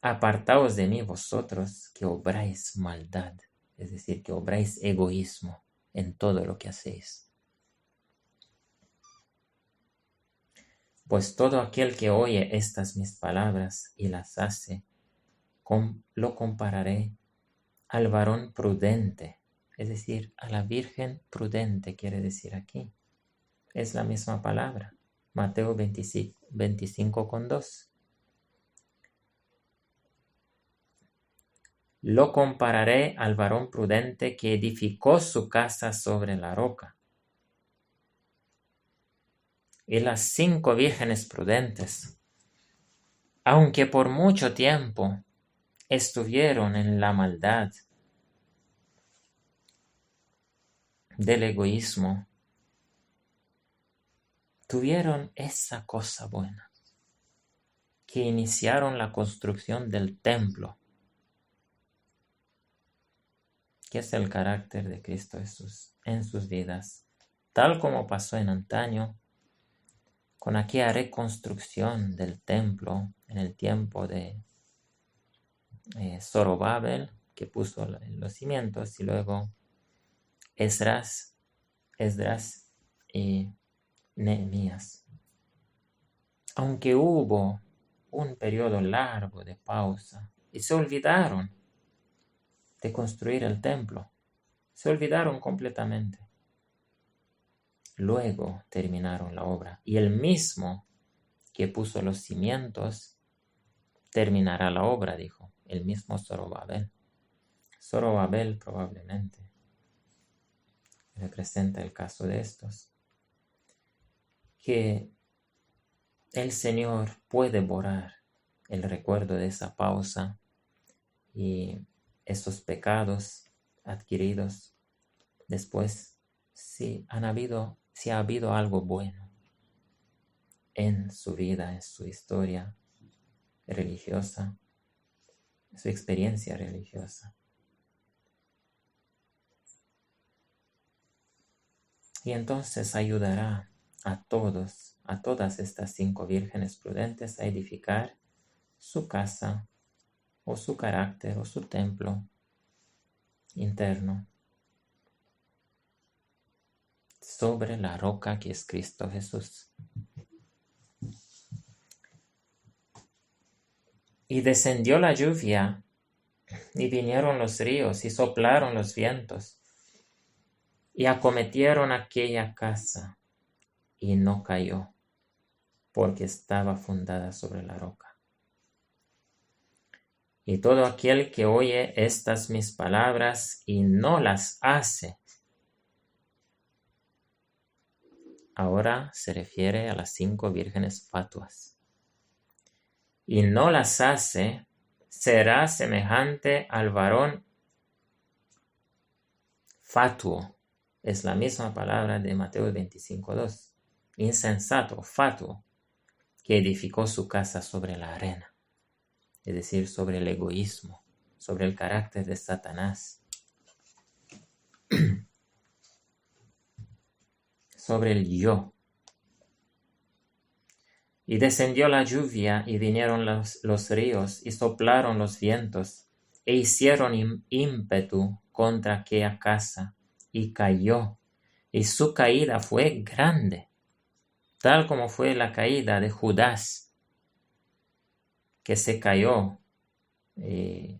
Apartaos de mí vosotros que obráis maldad, es decir, que obráis egoísmo en todo lo que hacéis. Pues todo aquel que oye estas mis palabras y las hace, lo compararé al varón prudente, es decir, a la virgen prudente quiere decir aquí. Es la misma palabra, Mateo 25:2. Lo compararé al varón prudente que edificó su casa sobre la roca. Y las 5 vírgenes prudentes, aunque por mucho tiempo estuvieron en la maldad del egoísmo, tuvieron esa cosa buena, que iniciaron la construcción del templo, que es el carácter de Cristo Jesús en sus vidas, tal como pasó en antaño con aquella reconstrucción del templo en el tiempo de Zorobabel, que puso los cimientos, y luego Esdras y Nehemías. Aunque hubo un periodo largo de pausa y se olvidaron de construir el templo, se olvidaron completamente. Luego terminaron la obra y el mismo que puso los cimientos terminará la obra, dijo, el mismo Zorobabel. Zorobabel probablemente representa el caso de estos, que el Señor puede borrar el recuerdo de esa pausa y esos pecados adquiridos después, si ha habido algo bueno en su vida, en su historia religiosa, su experiencia religiosa. Y entonces ayudará a todas estas 5 vírgenes prudentes a edificar su casa o su carácter o su templo interno sobre la roca que es Cristo Jesús. Y descendió la lluvia, y vinieron los ríos, y soplaron los vientos, y acometieron aquella casa, y no cayó, porque estaba fundada sobre la roca. Y todo aquel que oye estas mis palabras y no las hace, ahora se refiere a las 5 vírgenes fatuas, y no las hace, será semejante al varón fatuo. Es la misma palabra de Mateo 25:2. Insensato, fatuo, que edificó su casa sobre la arena, es decir, sobre el egoísmo, sobre el carácter de Satanás, sobre el yo. Y descendió la lluvia, y vinieron los ríos, y soplaron los vientos, e hicieron ímpetu contra aquella casa, y cayó, y su caída fue grande, tal como fue la caída de Judas, que se cayó, y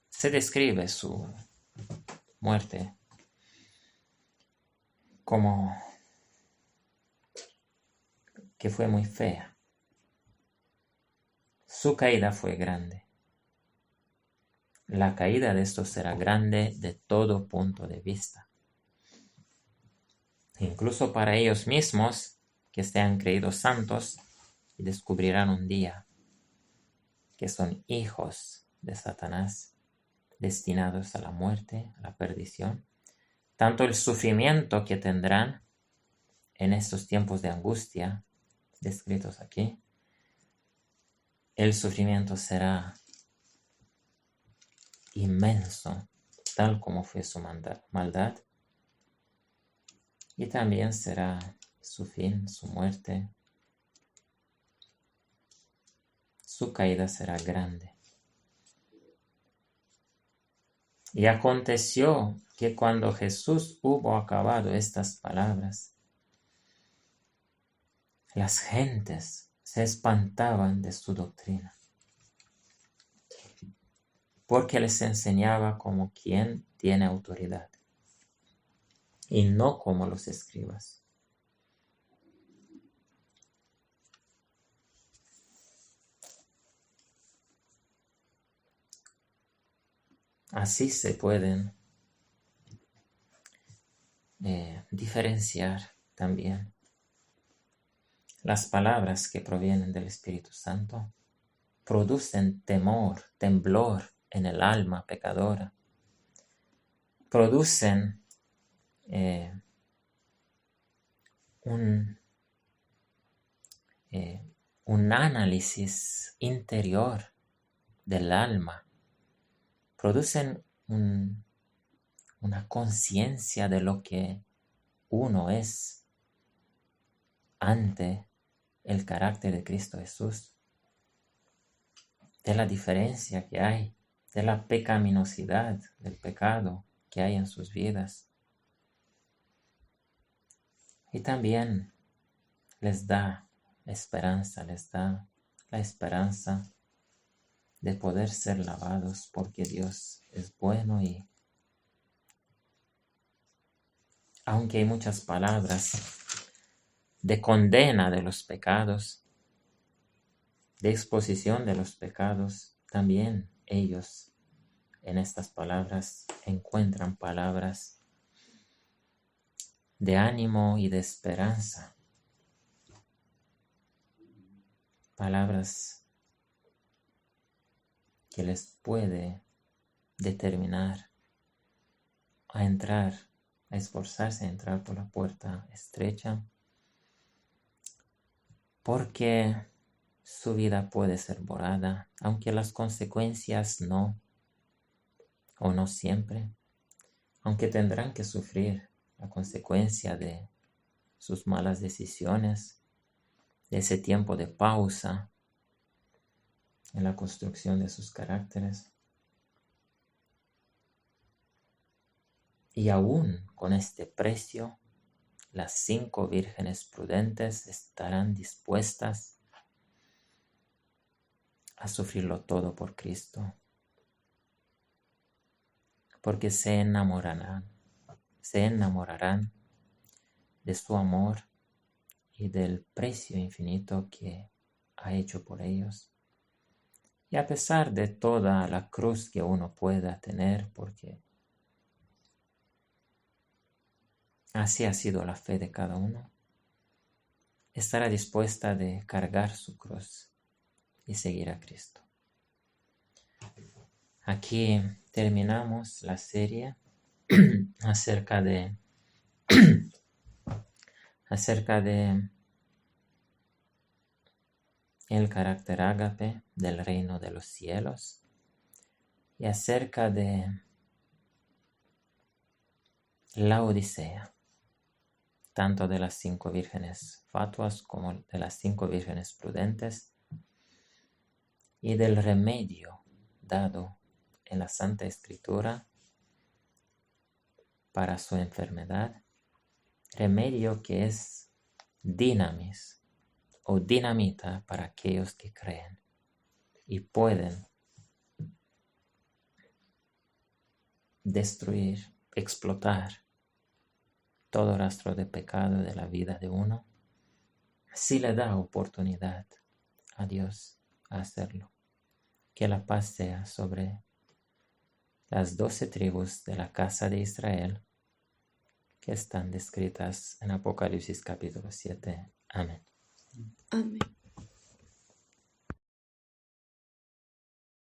se describe su muerte como que fue muy fea. Su caída fue grande. La caída de estos será grande de todo punto de vista. Incluso para ellos mismos, que se han creído santos, y descubrirán un día que son hijos de Satanás, destinados a la muerte, a la perdición. Tanto el sufrimiento que tendrán en estos tiempos de angustia, descritos aquí, el sufrimiento será inmenso, tal como fue su maldad, y también será su fin, su muerte. Su caída será grande. Y aconteció que cuando Jesús hubo acabado estas palabras, las gentes se espantaban de su doctrina, porque les enseñaba como quien tiene autoridad, y no como los escribas. Así se pueden diferenciar también las palabras que provienen del Espíritu Santo. Producen temor, temblor en el alma pecadora. Producen un análisis interior del alma. Producen una conciencia de lo que uno es ante el carácter de Cristo Jesús, de la diferencia que hay, de la pecaminosidad, del pecado que hay en sus vidas. Y también les da esperanza, les da la esperanza de poder ser lavados porque Dios es bueno. Y aunque hay muchas palabras de condena de los pecados, de exposición de los pecados, también ellos en estas palabras encuentran palabras de ánimo y de esperanza. Palabras que les puede determinar a entrar, a esforzarse a entrar por la puerta estrecha, porque su vida puede ser borrada, aunque las consecuencias no, o no siempre, aunque tendrán que sufrir la consecuencia de sus malas decisiones, de ese tiempo de pausa en la construcción de sus caracteres. Y aún con este precio, las 5 vírgenes prudentes estarán dispuestas a sufrirlo todo por Cristo, porque se enamorarán de su amor y del precio infinito que ha hecho por ellos. Y a pesar de toda la cruz que uno pueda tener, porque así ha sido la fe de cada uno, estará dispuesta de cargar su cruz y seguir a Cristo. Aquí terminamos la serie acerca de el carácter ágape del reino de los cielos y acerca de la Odisea, tanto de las 5 vírgenes fatuas como de las 5 vírgenes prudentes, y del remedio dado en la Santa Escritura para su enfermedad, remedio que es dinamis o dinamita para aquellos que creen y pueden destruir, explotar todo rastro de pecado de la vida de uno, si le da oportunidad a Dios a hacerlo. Que la paz sea sobre las 12 tribus de la casa de Israel que están descritas en Apocalipsis capítulo 7. Amén. Amén.